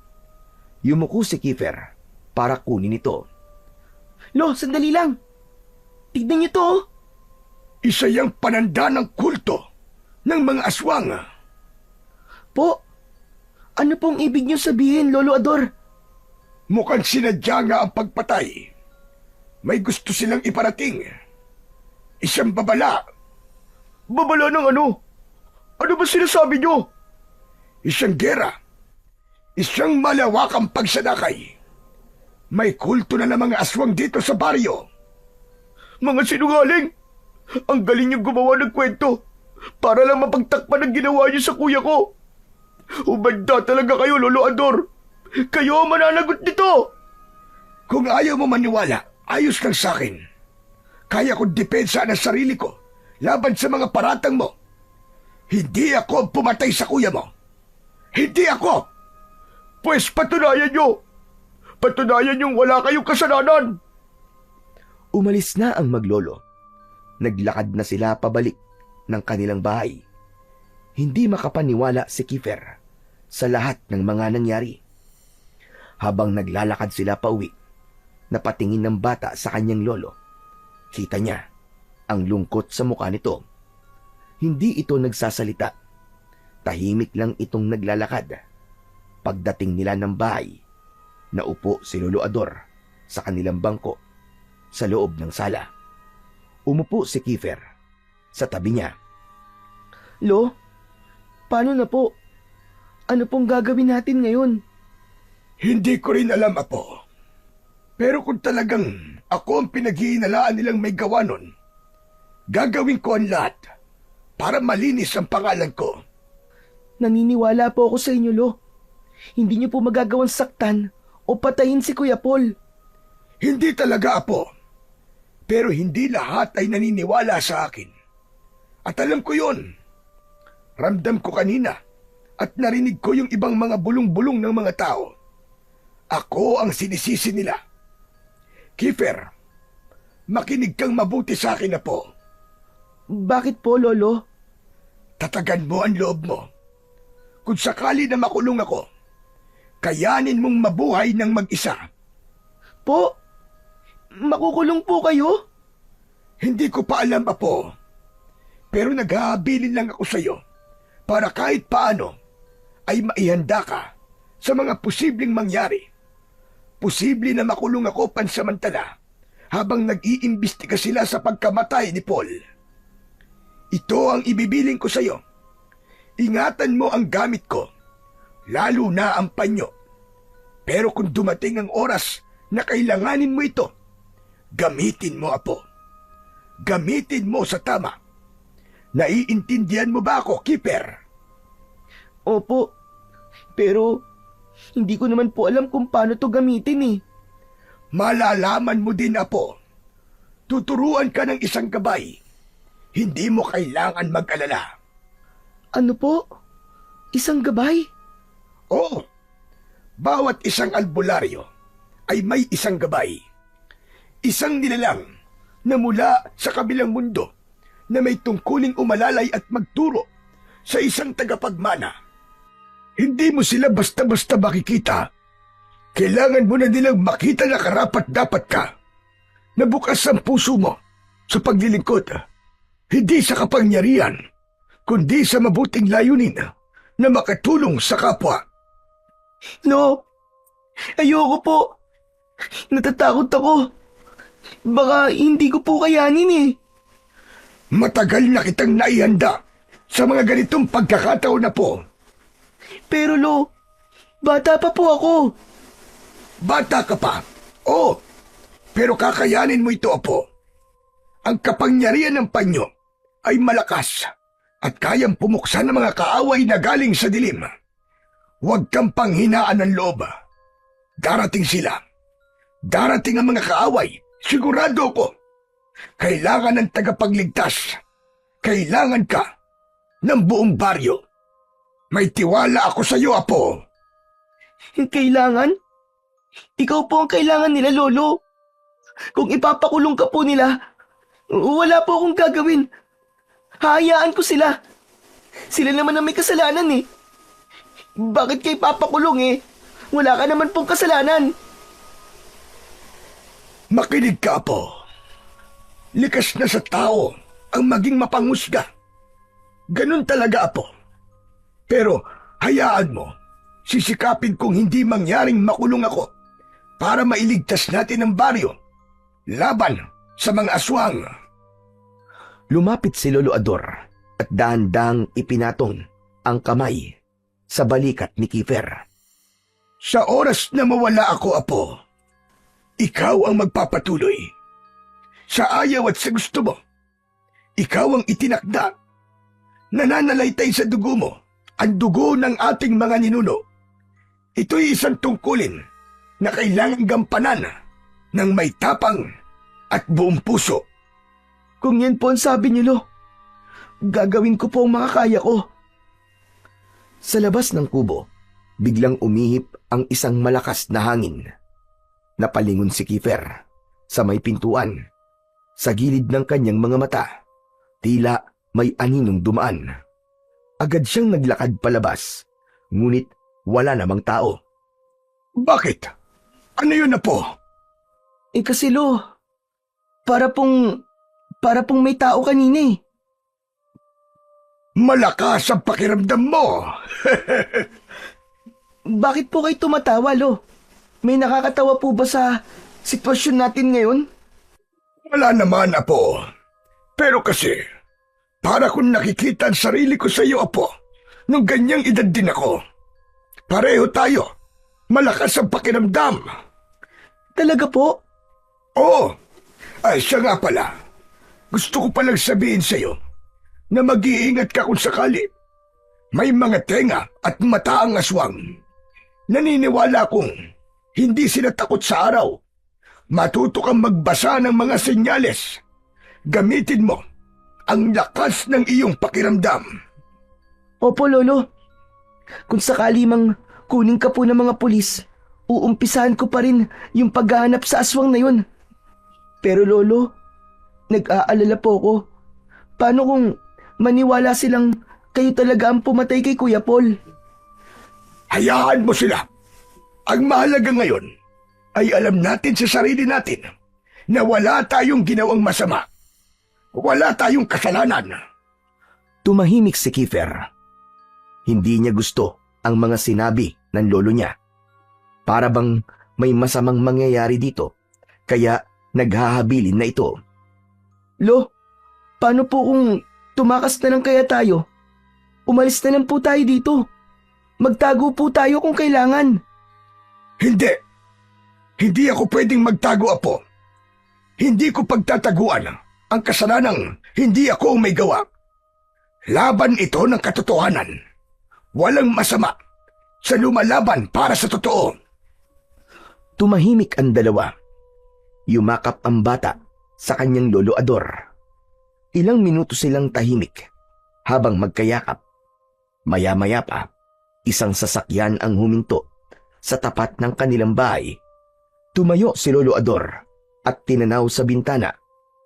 Yumuko si Kiefer para kunin ito. Lo, sandali lang. Tignan niyo to. Isa yang pananda ng kulto ng mga aswang. Po, ano pong ibig niyo sabihin, Lolo Ador? Mukhang sinadya nga ang pagpatay. May gusto silang iparating. Isang babala. Babala ng ano? Ano ba sinasabi niyo? Isang gera. Isang malawakang pagsadakay. May kulto na ng mga aswang dito sa baryo. Mga sinungaling! Ang galing niyong gumawa ng kwento para lang mapagtakpan ang ginawa niyo sa kuya ko. Umanda talaga kayo, Lolo Ador. Kayo ang mananagot nito. Kung ayaw mo maniwala, ayos lang sa akin. Kaya kong depensa ang sarili ko laban sa mga paratang mo. Hindi ako pumatay sa kuya mo. Hindi ako. Pues patunayan niyo. Patunayan niyong wala kayong kasalanan. Umalis na ang maglolo. Naglakad na sila pabalik ng kanilang bahay. Hindi makapaniwala si Kiefer sa lahat ng mga nangyari. Habang naglalakad sila pauwi, napatingin ng bata sa kanyang lolo. Kita niya ang lungkot sa mukha nito. Hindi ito nagsasalita. Tahimik lang itong naglalakad. Pagdating nila ng bahay, naupo si Lolo Ador sa kanilang bangko sa loob ng sala. Umupo si Kiefer sa tabi niya. Lo, paano na po? Ano pong gagawin natin ngayon? Hindi ko rin alam, Apo. Pero kung talagang ako ang pinag-iinalaan nilang may gawa nun, gagawin ko ang lahat para malinis ang pangalan ko. Naniniwala po ako sa inyo, Lo. Hindi niyo po magagawang saktan o patayin si Kuya Paul. Hindi talaga, Apo. Pero hindi lahat ay naniniwala sa akin. At alam ko yon. Ramdam ko kanina at narinig ko yung ibang mga bulong-bulong ng mga tao. Ako ang sinisisi nila. Kiefer, makinig kang mabuti sa akin, Apo. Bakit po, Lolo? Tatagan mo ang loob mo. Kung sakali na makulong ako, kayanin mong mabuhay ng mag-isa. Po, makukulong po kayo? Hindi ko pa alam, Apo. Pero naghahabilin lang ako sa iyo para kahit paano ay maihanda ka sa mga posibleng mangyari. Posible na makulong ako pansamantala habang nag-iimbestiga sila sa pagkamatay ni Paul. Ito ang ibibiling ko sa iyo. Ingatan mo ang gamit ko, lalo na ang panyo. Pero kung dumating ang oras na kailanganin mo ito, gamitin mo, Apo. Gamitin mo sa tama. Naiintindihan mo ba ako, Kiefer? Opo, pero hindi ko naman po alam kung paano to gamitin eh. Malalaman mo din, Apo. Tuturuan ka ng isang gabay. Hindi mo kailangan mag-alala. Ano po? Isang gabay? Oo. Bawat isang albularyo ay may isang gabay. Isang nilalang na mula sa kabilang mundo na may tungkuling umalalay at magturo sa isang tagapagmana. Hindi mo sila basta-basta makikita. Kailangan mo na nilang makita na karapat-dapat ka. Na bukas ang puso mo sa paglilingkod. Hindi sa kapangyarihan, kundi sa mabuting layunin na makatulong sa kapwa. No, ayoko po. Natatakot ako. Baka hindi ko po kayanin eh. Matagal na kitang naihanda sa mga ganitong pagkakataon na po. Pero Lo, bata pa po ako. Bata ka pa? Oo, pero kakayanin mo ito, Apo. Ang kapangyarihan ng panyo ay malakas at kayang pumuksan ng mga kaaway na galing sa dilim. Huwag kang panghinaan ng loob. Darating sila. Darating ang mga kaaway. Sigurado ko. Kailangan ng tagapagligtas. Kailangan ka ng buong baryo. May tiwala ako sa iyo, Apo. Kailangan? Ikaw po ang kailangan nila, Lolo. Kung ipapakulong ka po nila, wala po akong gagawin. Hayaan ko sila. Sila naman ang may kasalanan eh. Bakit kayo papakulong eh? Wala ka naman pong kasalanan. Makinig ka, Apo. Likas na sa tao ang maging mapanghusga. Ganun talaga, Apo. Pero hayaan mo, sisikapin kong hindi mangyaring makulong ako para mailigtas natin ang baryo laban sa mga aswang. Lumapit si Lolo Ador at dahan-dahang ipinatong ang kamay sa balikat ni Kiefer. Sa oras na mawala ako, Apo, ikaw ang magpapatuloy. Sa ayaw at sa gusto mo, ikaw ang itinakda. Nananalaytay sa dugo mo ang dugo ng ating mga ninuno. Ito'y isang tungkulin na kailangang gampanan ng may tapang at buong puso. Kung yan po ang sabi niyo, Lo, gagawin ko po ang makakaya ko. Sa labas ng kubo, biglang umihip ang isang malakas na hangin. Napalingon si Kiefer sa may pintuan. Sa gilid ng kanyang mga mata, tila may aninong dumaan. Agad siyang naglakad palabas, ngunit wala namang tao. Bakit? Ano yun, Apo? Kasi Lo, para pong may tao kanina eh. Malakas ang pakiramdam mo. Bakit po kayo tumatawa, Lo? May nakakatawa po ba sa sitwasyon natin ngayon? Wala naman, Apo. Pero kasi, para kung nakikita ang sarili ko sa iyo, Apo, nung ganyang edad din ako. Pareho tayo. Malakas ang pakiramdam. Talaga po? Oo. Ay, siya nga pala. Gusto ko palang sabihin sa iyo na mag-iingat ka kung sakali. May mga tenga at mata ang aswang. Naniniwala kong hindi sila takot sa araw. Matuto kang magbasa ng mga senyales. Gamitin mo ang lakas ng iyong pakiramdam. Opo, Lolo. Kung sakali mang kunin ka po ng mga pulis, uumpisahan ko pa rin yung paghahanap sa aswang na yun. Pero Lolo, nag-aalala po ako. Paano kung maniwala silang kayo talaga ang pumatay kay Kuya Paul? Hayaan mo sila. Ang mahalaga ngayon ay alam natin sa sarili natin na wala tayong ginawang masama. Wala tayong kasalanan. Tumahimik si Kiefer. Hindi niya gusto ang mga sinabi ng lolo niya. Para bang may masamang mangyayari dito, kaya naghahabilin na ito. Lo, paano po kung tumakas na lang kaya tayo? Umalis na lang po tayo dito. Magtago po tayo kung kailangan. Hindi. Hindi ako pwedeng magtago, Apo. Hindi ko pagtataguan ang kasalanang hindi ako ang may gawa. Laban ito ng katotohanan. Walang masama sa lumalaban para sa totoo. Tumahimik ang dalawa. Yumakap ang bata sa kanyang lolo Ador. Ilang minuto silang tahimik habang magkayakap. Maya-maya pa, isang sasakyan ang huminto sa tapat ng kanilang bahay. Tumayo si Lolo Ador at tinanaw sa bintana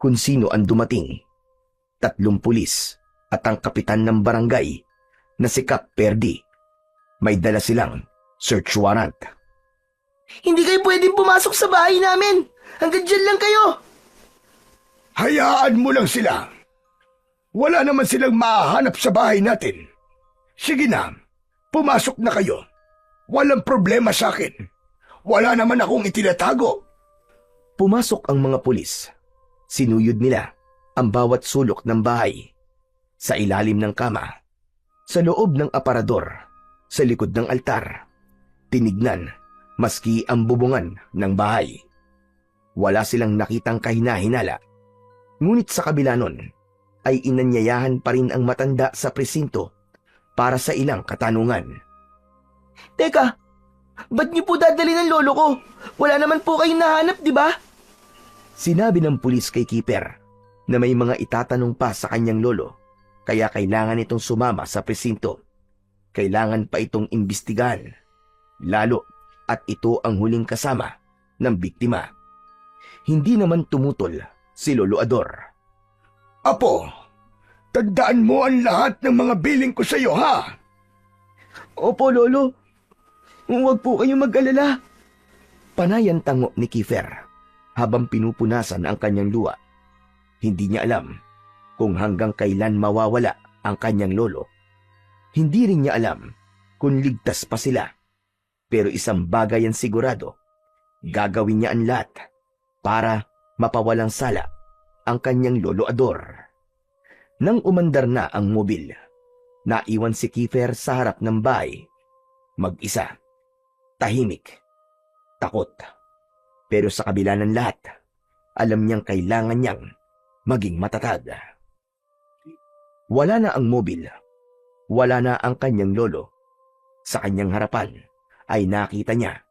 kung sino ang dumating. 3 pulis at ang kapitan ng barangay na si Kap Perdi. May dala silang search warrant. Hindi kayo pwedeng pumasok sa bahay namin. Hanggang dyan lang kayo. Hayaan mo lang sila. Wala naman silang mahahanap sa bahay natin. Sige na, pumasok na kayo. Walang problema sa akin. Wala naman akong itinatago. Pumasok ang mga pulis. Sinuyod nila ang bawat sulok ng bahay. Sa ilalim ng kama, sa loob ng aparador, sa likod ng altar. Tinignan maski ang bubungan ng bahay. Wala silang nakitang kahina-hinala. Ngunit sa kabila nun, ay inanyayahan pa rin ang matanda sa presinto para sa ilang katanungan. Teka, ba't niyo po dadali ng lolo ko? Wala naman po kayong nahanap, di ba? Sinabi ng pulis kay Keeper na may mga itatanong pa sa kanyang lolo, kaya kailangan itong sumama sa presinto. Kailangan pa itong imbestigahan, lalo at ito ang huling kasama ng biktima. Hindi naman tumutol si Lolo Ador. Apo, tandaan mo ang lahat ng mga biling ko sa iyo, ha? Opo, Lolo. Huwag po kayong mag-alala. Panayan tango ni Kiefer habang pinupunasan ang kanyang luha. Hindi niya alam kung hanggang kailan mawawala ang kanyang lolo. Hindi rin niya alam kung ligtas pa sila. Pero isang bagay ang sigurado, gagawin niya ang lahat para mapawalang sala ang kanyang lolo Ador. Nang umandar na ang mobil, naiwan si Kiefer sa harap ng bahay. Mag-isa, tahimik, takot. Pero sa kabila ng lahat, alam niyang kailangan niyang maging matatag. Wala na ang mobil. Wala na ang kanyang lolo. Sa kanyang harapan ay nakita niya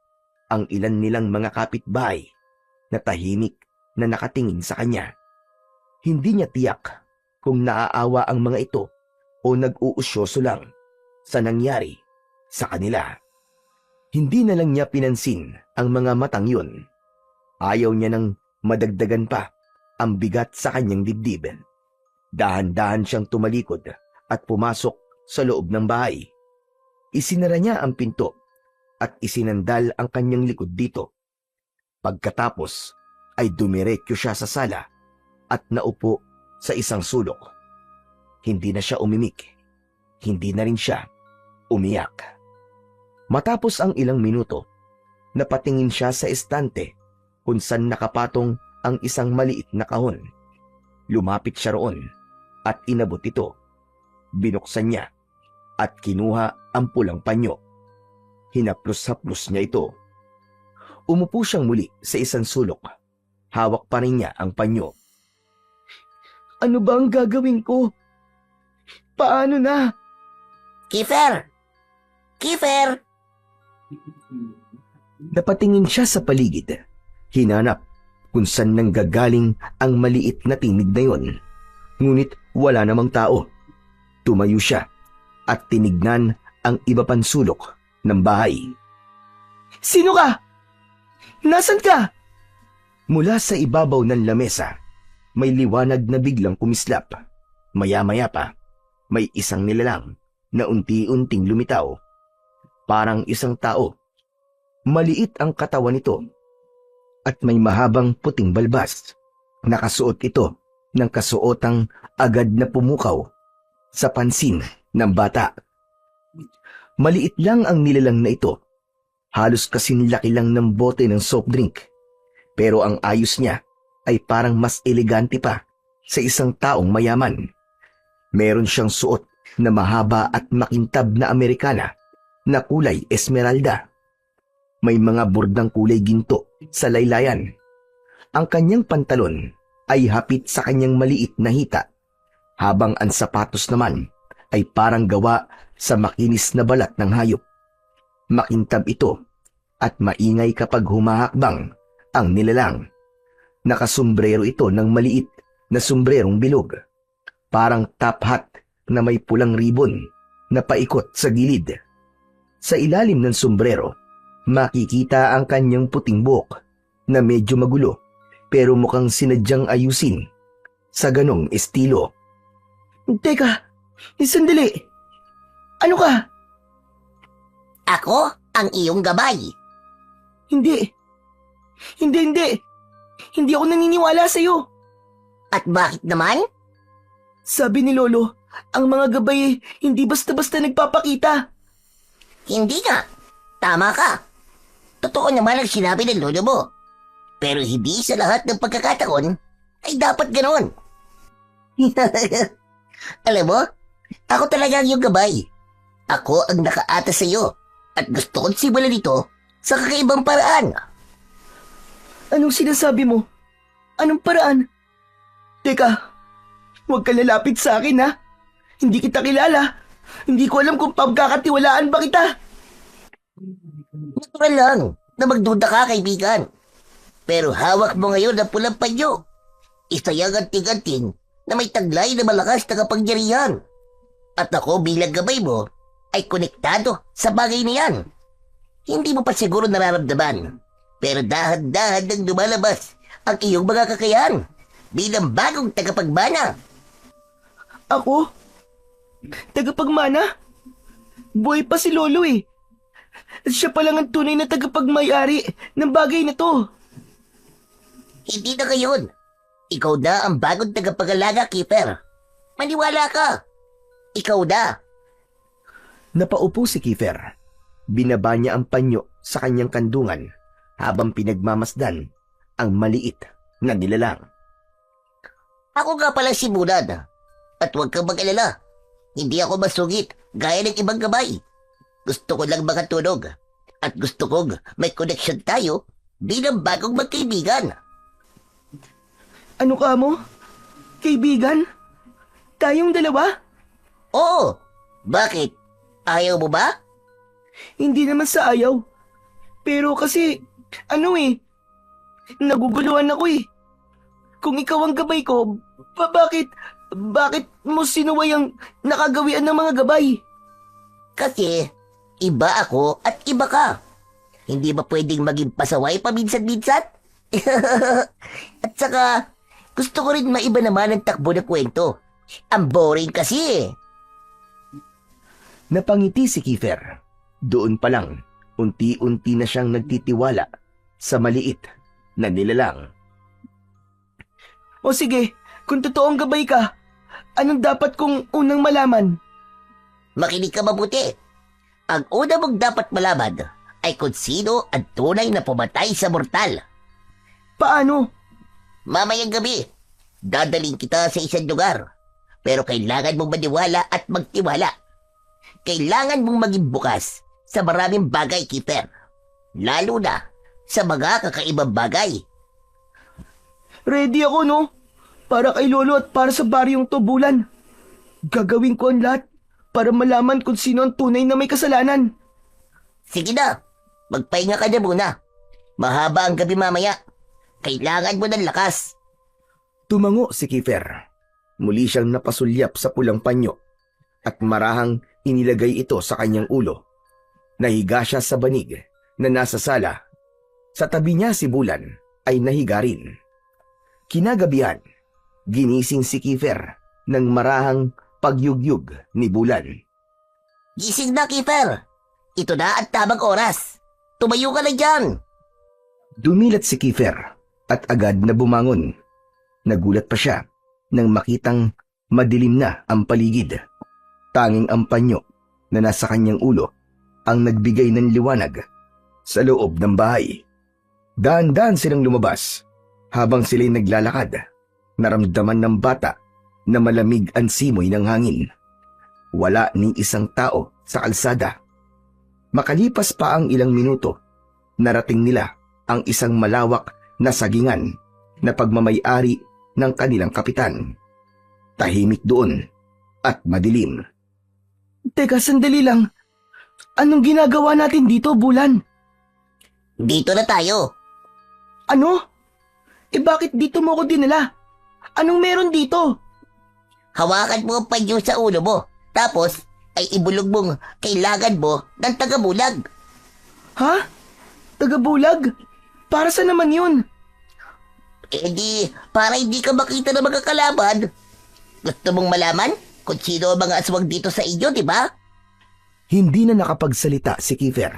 ang ilan nilang mga kapitbahay na tahimik na nakatingin sa kanya. Hindi niya tiyak kung naaawa ang mga ito o nag-uusyoso lang sa nangyari sa kanila. Hindi na lang niya pinansin ang mga matang yun. Ayaw niya nang madagdagan pa ang bigat sa kanyang dibdib. Dahan-dahan siyang tumalikod at pumasok sa loob ng bahay. Isinara niya ang pinto at isinandal ang kanyang likod dito. Pagkatapos ay dumiretso siya sa sala at naupo sa isang sulok. Hindi na siya umimik. Hindi na rin siya umiyak. Matapos ang ilang minuto, napatingin siya sa estante kung saan nakapatong ang isang maliit na kahon. Lumapit siya roon at inabot ito. Binuksan niya at kinuha ang pulang panyo. Hinaplos-haplos niya ito. Umupo siyang muli sa isang sulok. Hawak pa rin niya ang panyo. Ano ba ang gagawin ko? Paano na? Kiefer! Kiefer! Napatingin siya sa paligid. Hinanap kung saan nanggagaling ang maliit na tinig na yon. Ngunit wala namang tao. Tumayo siya at tinignan ang iba pang sulok ng bahay. Sino ka? Nasaan ka? Mula sa ibabaw ng lamesa, may liwanag na biglang kumislap. Maya-maya pa, may isang nilalang na unti-unting lumitaw. Parang isang tao. Maliit ang katawan nito at may mahabang puting balbas. Nakasuot ito ng kasuotang agad na pumukaw sa pansin ng bata. Maliit lang ang nilalang na ito. Halos kasing laki lang ng bote ng soft drink. Pero ang ayos niya ay parang mas elegante pa sa isang taong mayaman. Meron siyang suot na mahaba at makintab na Amerikana na kulay esmeralda. May mga bordang kulay ginto sa laylayan. Ang kanyang pantalon ay hapit sa kanyang maliit na hita, habang ang sapatos naman ay parang gawa sa makinis na balat ng hayop. Makintab ito at maingay kapag humahakbang ang nilalang. Nakasombrero ito ng maliit na sombrerong bilog. Parang top hat na may pulang ribon na paikot sa gilid. Sa ilalim ng sombrero, makikita ang kanyang puting buhok na medyo magulo pero mukhang sinadyang ayusin sa ganong estilo. Teka, sandali. Ano ka? Ako ang iyong gabay. Hindi. Hindi ako naniniwala sa'yo. At bakit naman? Sabi ni Lolo, ang mga gabay hindi basta-basta nagpapakita. Hindi nga. Tama ka. Totoo naman ang sinabi ng lolo mo. Pero hindi sa lahat ng pagkakataon ay dapat ganon. Alam mo, ako talaga ang iyong gabay. Ako ang nakaatas sa iyo at gusto kong simulan ito sa kakaibang paraan. Anong sinasabi mo? Anong paraan? Teka, huwag ka lalapit sa akin ha. Hindi kita kilala. Hindi ko alam kung pagkakatiwalaan ba kita. Natural lang na magduda ka, kaibigan. Pero hawak mo ngayon ang pulang panyo. Isayang anting-anting na may taglay na malakas na kapangyarihan. At ako bilang gabay mo ay konektado sa bagay na yan. Hindi mo pa siguro nararamdaman. Pero dahan-dahan nang lumalabas ang iyong mga kakayahan bilang bagong tagapagmana. Ako? Tagapagmana? Buhay pa si Lolo eh. At siya pa lang ang tunay na tagapagmayari ng bagay na to. Hindi na ngayon. Ikaw na ang bagong tagapag-alaga, Kiefer. Maniwala ka. Ikaw na. Napaupo si Kiefer. Binaba niya ang panyo sa kanyang kandungan habang pinagmamasdan ang maliit na nilalang. Ako nga pala si Munad. At huwag kang mag-alala. Hindi ako masungit gaya ng ibang gabay. Gusto ko lang makatulog. At gusto kong may connection tayo bilang bagong magkaibigan. Ano ka mo? Kaibigan? Tayong dalawa? Oo. Bakit? Ayaw mo ba? Hindi naman sa ayaw. Pero kasi, naguguluhan ako eh. Kung ikaw ang gabay ko, bakit mo sinuway ang nakagawian ng mga gabay? Kasi, iba ako at iba ka. Hindi ba pwedeng maging pasaway paminsan-minsan? At saka, gusto ko rin maiba naman ang takbo ng kwento. Ang boring kasi eh. Napangiti si Kiefer. Doon pa lang, unti-unti na siyang nagtitiwala sa maliit na nilalang. O sige, kung totoong gabay ka, anong dapat kong unang malaman? Makinig ka mabuti. Ang una mong dapat malaman ay kung sino ang tunay na pumatay sa mortal. Paano? Mamayang gabi, dadaling kita sa isang lugar. Pero kailangan mong maniwala at magtiwala. Kailangan mong maging bukas sa maraming bagay, Kiefer. Lalo na sa mga kakaibang bagay. Ready ako, no? Para kay Lolo at para sa baryong to, Bulan. Gagawin ko ang lahat para malaman kung sino ang tunay na may kasalanan. Sige na, magpahinga ka na muna. Mahaba ang gabi mamaya. Kailangan mo ng lakas. Tumango si Kiefer. Muli siyang napasulyap sa pulang panyo at marahang inilagay ito sa kanyang ulo. Nahiga siya sa banig na nasa sala. Sa tabi niya si Bulan ay nahiga rin. Kinagabihan, ginising si Kiefer ng marahang pagyugyug ni Bulan. Gising na, Kiefer. Ito na ang tamang oras. Tumayo ka na dyan. Dumilat si Kiefer at agad na bumangon. Nagulat pa siya nang makitang madilim na ang paligid. Tanging ang panyo na nasa kanyang ulo ang nagbigay ng liwanag sa loob ng bahay. Daan-daan silang lumabas. Habang sila'y naglalakad, naramdaman ng bata na malamig ang simoy ng hangin. Wala ni isang tao sa kalsada. Makalipas pa ang ilang minuto, narating nila ang isang malawak na sagingan na pagmamay-ari ng kanilang kapitan. Tahimik doon at madilim. Teka, sandali lang. Anong ginagawa natin dito, Bulan? Dito na tayo. Ano? Bakit dito mo ko dinala? Anong meron dito? Hawakan mo ang panyo sa ulo mo. Tapos, ay ibulog mong kailangan mo ng tagabulag. Ha? Tagabulag? Para sa naman yun? Para hindi ka makita ng mga kalaban. Gusto mong malaman kung sino ang mga aswang dito sa inyo, di ba? Hindi na nakapagsalita si Kiefer.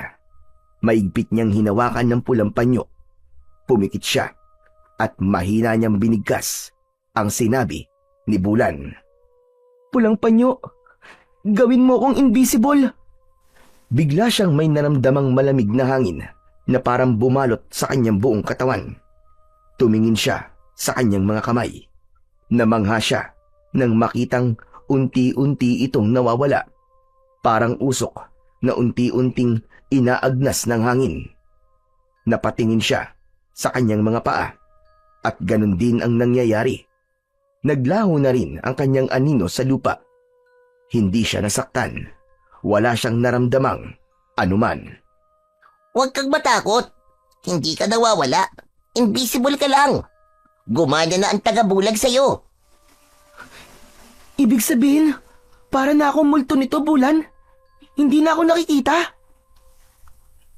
Maigpit niyang hinawakan ng pulang panyo. Pumikit siya at mahina niyang binigkas ang sinabi ni Bulan. Pulang panyo. Gawin mo kong invisible. Bigla siyang may naramdamang malamig na hangin na parang bumalot sa kanyang buong katawan. Tumingin siya sa kanyang mga kamay. Namangha siya nang makitang unti-unti itong nawawala. Parang usok na unti-unting inaagnas ng hangin. Napatingin siya sa kanyang mga paa at ganun din ang nangyayari. Naglaho na rin ang kanyang anino sa lupa. Hindi siya nasaktan. Wala siyang naramdamang anuman. Huwag kang matakot. Hindi ka nawawala. Invisible ka lang. Gumana na ang tagabulag sa'yo. Ibig sabihin, para na akong multo nito, Bulan. Hindi na ako nakikita.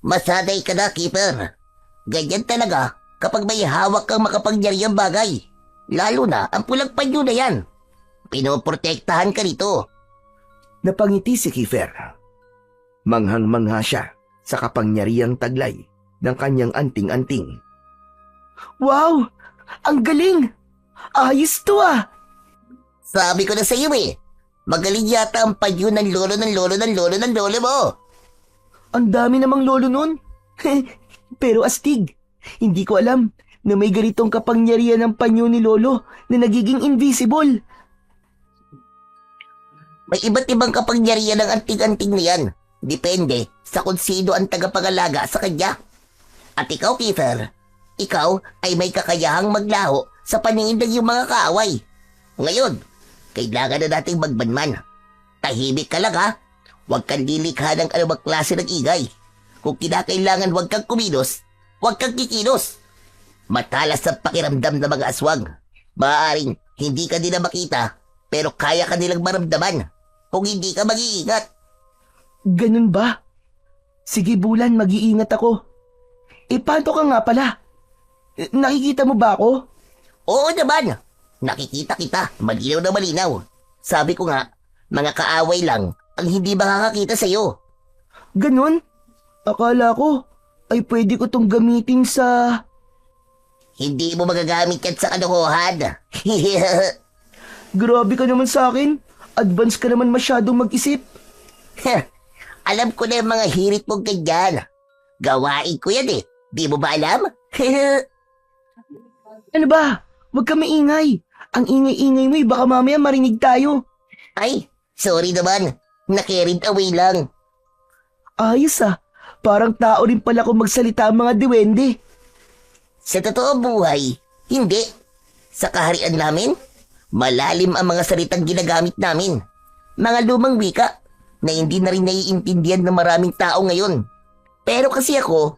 Masanay ka na, Kiefer. Ganyan talaga kapag may hawak kang makapangyarihang bagay. Lalo na ang pulang panyo na yan. Pinoprotektahan ka nito. Napangiti si Kiefer. Manghang-mangha siya sa kapangyarihang taglay ng kanyang anting-anting. Wow! Ang galing! Ayos to ah! Sabi ko na sa iyo eh. Magaling yata ang panyo ng lolo ng lolo ng lolo ng lolo mo. Ang dami namang lolo nun. Pero astig, hindi ko alam na may ganitong kapangyarihan ng panyo ni lolo na nagiging invisible. May iba't ibang kapangyarihan ng anting-anting na yan. Depende sa kung sino ang tagapangalaga sa kanya. At ikaw, Kiefer, ikaw ay may kakayahang maglaho sa paningin ng iyong mga kaaway. Ngayon, kailangan na nating magbanman. Tahimik ka lang ha. Huwag kang lilikha ng anumang klase ng igay. Kung kinakailangan huwag kang kumilos, huwag kang kikilos. Matalas ang pakiramdam ng mga aswang. Maaaring hindi ka nila makita, pero kaya ka nilang maramdaman kung hindi ka mag-iingat. Ganun ba? Sige Bulan, mag-iingat ako. Paano ka nga pala? Nakikita mo ba ako? Oo naman. Nakikita kita, malinaw na malinaw. Sabi ko nga, mga kaaway lang ang hindi makakakita sa'yo. Ganon? Akala ko ay pwede ko tong gamitin sa... Hindi mo magagamit yan sa kalokohan. Grabe ka naman sa akin. Advance ka naman masyadong mag-isip. Alam ko na yung mga hirit mong ganyan. Gawain ko yan eh. Di mo ba alam? Ano ba? Huwag ka maingay. Ang ingay-ingay mo baka mamaya marinig tayo. Ay, sorry naman. Na-carried away lang. Ayos ah. Parang tao rin pala kung magsalita ang mga diwende. Sa totoo buhay, hindi. Sa kaharian namin, malalim ang mga salitang ginagamit namin. Mga lumang wika na hindi na rin naiintindihan ng maraming tao ngayon. Pero kasi ako,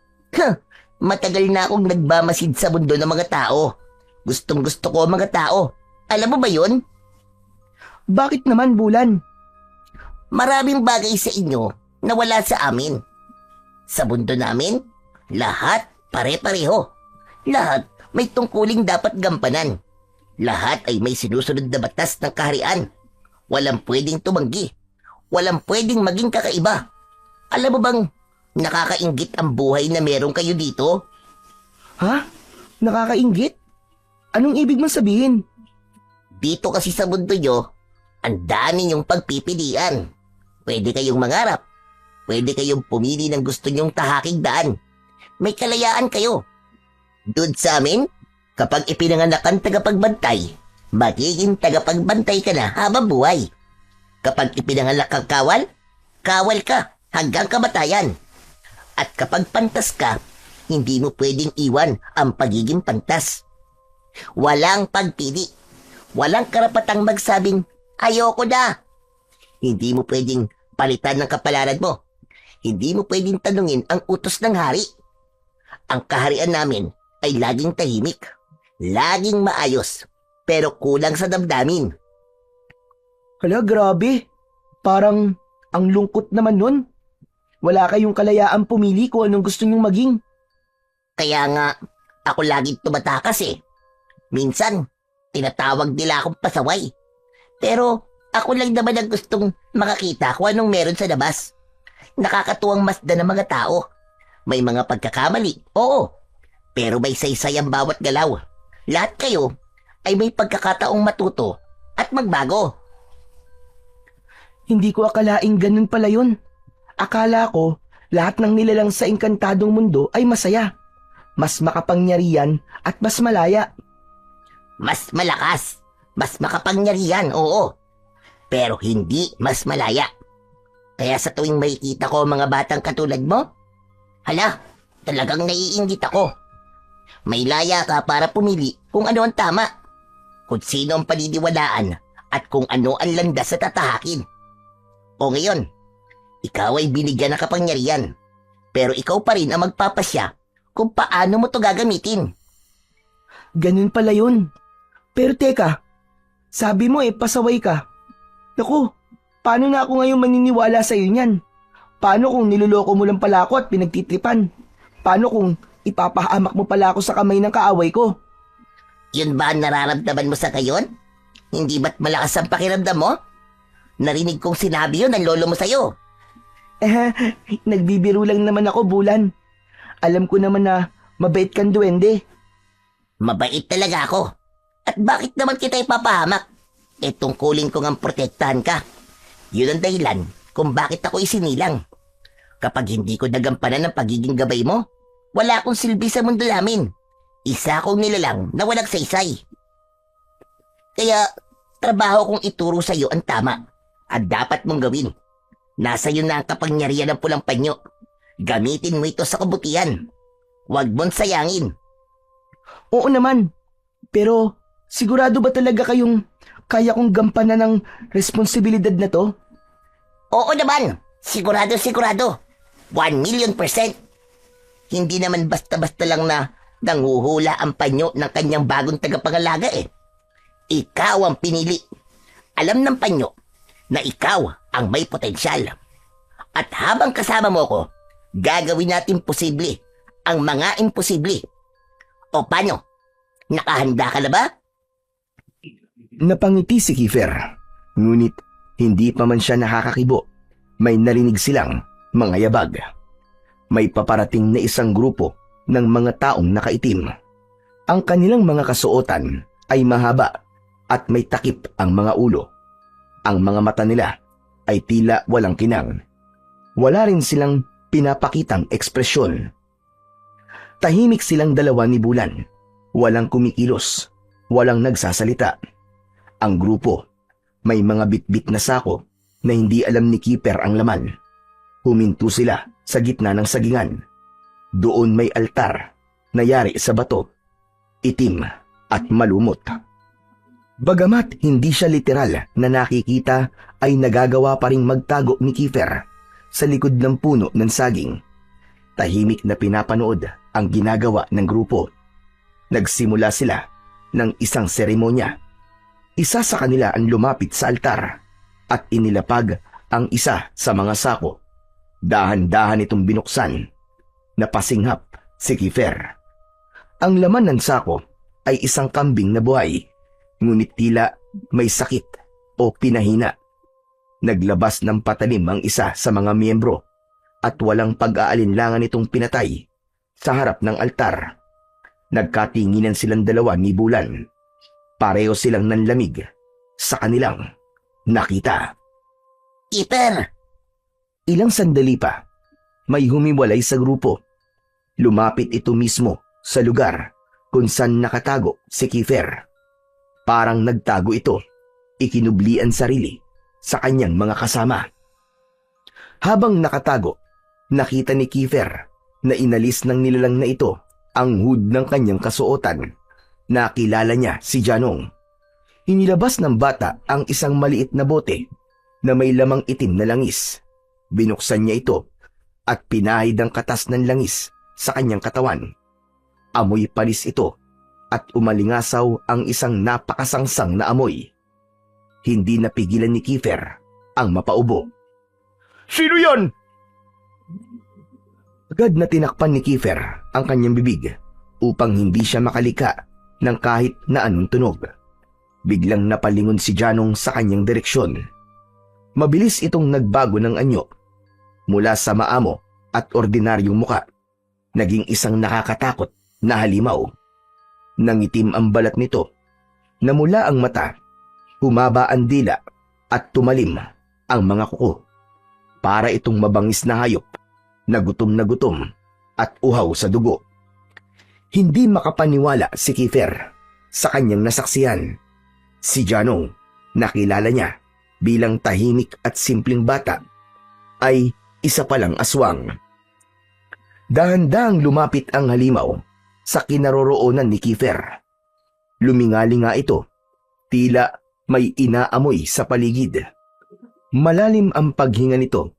matagal na akong nagbamasid sa mundo ng mga tao. Gustong gusto ko ang mga tao. Alam mo ba yun? Bakit naman, Bulan? Maraming bagay sa inyo na wala sa amin. Sa mundo namin, lahat pare-pareho. Lahat may tungkuling dapat gampanan. Lahat ay may sinusunod na batas ng kaharian. Walang pwedeng tumanggi. Walang pwedeng maging kakaiba. Alam mo bang nakakainggit ang buhay na meron kayo dito? Ha? Nakakainggit? Anong ibig mong sabihin? Dito kasi sa mundo nyo, ang dami nyong pagpipilian. Pwede kayong mangarap. Pwede kayong pumili ng gusto nyong tahaking daan. May kalayaan kayo. Doon sa amin, kapag ipinanganak ang tagapagbantay, magiging tagapagbantay ka na habang buhay. Kapag ipinanganak kang kawal, kawal ka hanggang kamatayan. At kapag pantas ka, hindi mo pwedeng iwan ang pagiging pantas. Walang pagpili. Walang karapatang magsabing, ayoko na. Hindi mo pwedeng palitan ng kapalaran mo. Hindi mo pwedeng tanungin ang utos ng hari. Ang kaharian namin ay laging tahimik, laging maayos, pero kulang sa damdamin. Hala, grabe. Parang ang lungkot naman nun. Wala kayong kalayaan pumili kung anong gusto nyong maging. Kaya nga, ako laging tumatakas eh. Minsan, tinatawag nila akong pasaway. Pero ako lang naman ang gustong makakita kung anong meron sa labas. Nakakatuwang masdan ng mga tao. May mga pagkakamali, oo. Pero may saysay ang bawat galaw. Lahat kayo ay may pagkakataong matuto at magbago. Hindi ko akalaing ganun pala yun. Akala ko, lahat ng nilalang sa engkantadong mundo ay masaya. Mas makapangyarihan at mas malaya. Mas malakas, mas makapangyarihan, oo. Pero hindi mas malaya. Kaya sa tuwing makikita ko ang mga batang katulad mo, hala, talagang naiinggit ako. May laya ka para pumili kung ano ang tama, kung sino ang paniniwalaan at kung ano ang landas sa tatahakin. O ngayon, ikaw ay binigyan ng kapangyarihan, pero ikaw pa rin ang magpapasya kung paano mo to gagamitin. Ganun pala yun. Pero teka, sabi mo pasaway ka. Naku, paano na ako ngayon maniniwala sa iyo niyan? Paano kung niloloko mo lang pala ako at pinagtitripan? Paano kung ipapahamak mo pala ako sa kamay ng kaaway ko? Yun ba ang nararamdaman mo sa ngayon? Hindi ba't malakas ang pakiramdam mo? Narinig kong sinabi yun ng lolo mo sa'yo. Nagbibiro lang naman ako, Bulan. Alam ko naman na mabait kang duwende. Mabait talaga ako. At bakit naman kita ipapahamak? Tungkulin ko ngang protektahan ka. Yun ang dahilan kung bakit ako isinilang. Kapag hindi ko nagampanan ng pagiging gabay mo, wala akong silbi sa mundo namin. Isa akong nilalang na walang saysay. Kaya, trabaho kong ituro sa iyo ang tama at dapat mong gawin. Nasa iyo na ang kapangyarihan ng pulang panyo. Gamitin mo ito sa kabutihan. Huwag mong sayangin. Oo naman. Pero sigurado ba talaga kayong kaya kong gampanan ng responsibilidad na to? Oo naman. Sigurado, sigurado. 1,000,000%. Hindi naman basta-basta lang na nanguhula ang panyo ng kanyang bagong tagapangalaga eh. Ikaw ang pinili. Alam ng panyo na ikaw ang may potensyal. At habang kasama mo ko, gagawin natin posible ang mga imposible. O paano? Nakahanda ka na ba? Napangiti si Kiefer. Ngunit hindi pa man siya nakakakibo may narinig silang mga yabag. May paparating na isang grupo ng mga taong nakaitim. Ang kanilang mga kasuotan ay mahaba at may takip ang mga ulo. Ang mga mata nila ay tila walang kinang. Wala rin silang pinapakitang ekspresyon. Tahimik silang dalawa ni Bulan. Walang kumikilos, walang nagsasalita. Ang grupo, may mga bitbit na sako na hindi alam ni Keeper ang laman. Huminto sila sa gitna ng sagingan. Doon may altar na yari sa bato, itim at malumot. Bagamat hindi siya literal na nakikita, ay nagagawa pa ring magtago ni Keeper sa likod ng puno ng saging. Tahimik na pinapanood ang ginagawa ng grupo. Nagsimula sila ng isang seremonya. Isa sa kanila ang lumapit sa altar at inilapag ang isa sa mga sako. Dahan-dahan itong binuksan. Napasinghap si Keeper. Ang laman ng sako ay isang kambing na buhay, ngunit tila may sakit o pinahina. Naglabas ng patalim ang isa sa mga miyembro at walang pag-aalinlangan itong pinatay sa harap ng altar. Nagkatinginan silang dalawa ni Bulan. Pareho silang nanlamig sa kanilang nakita. Keeper! Ilang sandali pa, may humiwalay sa grupo. Lumapit ito mismo sa lugar kung saan nakatago si Keeper. Parang nagtago ito, ikinubli ang sarili sa kanyang mga kasama. Habang nakatago, nakita ni Keeper na inalis ng nilalang na ito ang hood ng kanyang kasuotan. Nakilala niya si Janong. Inilabas ng bata ang isang maliit na bote na may lamang itim na langis. Binuksan niya ito at pinahid ang katas ng langis sa kanyang katawan. Amoy panis ito at umalingasaw ang isang napakasangsang na amoy. Hindi napigilan ni Keeper ang mapaubo. Sino yan? Agad na tinakpan ni Keeper ang kanyang bibig upang hindi siya makalika ng kahit na anong tunog. Biglang napalingon si Janong sa kanyang direksyon. Mabilis itong nagbago ng anyo. Mula sa maamo at ordinaryong muka, naging isang nakakatakot na halimaw. Nangitim ang balat nito. Namula ang mata, humaba ang dila at tumalim ang mga kuko. Para itong mabangis na hayop na gutom at uhaw sa dugo. Hindi makapaniwala si Keeper sa kanyang nasaksihan. Si Janong, nakilala niya bilang tahimik at simpleng bata, ay isa palang aswang. Dahan-dahang lumapit ang halimaw sa kinaroroonan ni Keeper. Lumingali nga ito, tila may inaamoy sa paligid. Malalim ang paghinga nito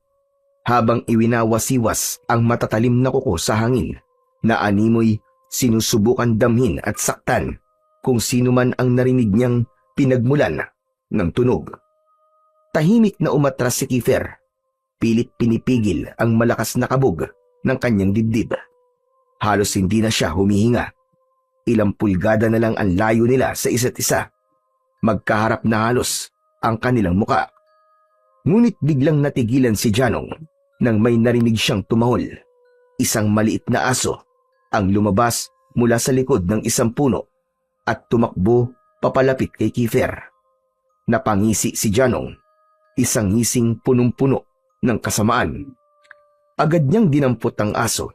habang iwinawasiwas ang matatalim na kuko sa hangin na animoy sinusubukan damhin at saktan kung sino man ang narinig niyang pinagmulan ng tunog. Tahimik na umatras si Keeper. Pilit pinipigil ang malakas na kabog ng kanyang dibdib. Halos hindi na siya humihinga. Ilang pulgada na lang ang layo nila sa isa't isa. Magkaharap na halos ang kanilang muka. Ngunit biglang natigilan si Janong nang may narinig siyang tumahol. Isang maliit na aso ang lumabas mula sa likod ng isang puno at tumakbo papalapit kay Keeper. Napangisi si Janong, isang ngising punong-puno ng kasamaan. Agad niyang dinampot ang aso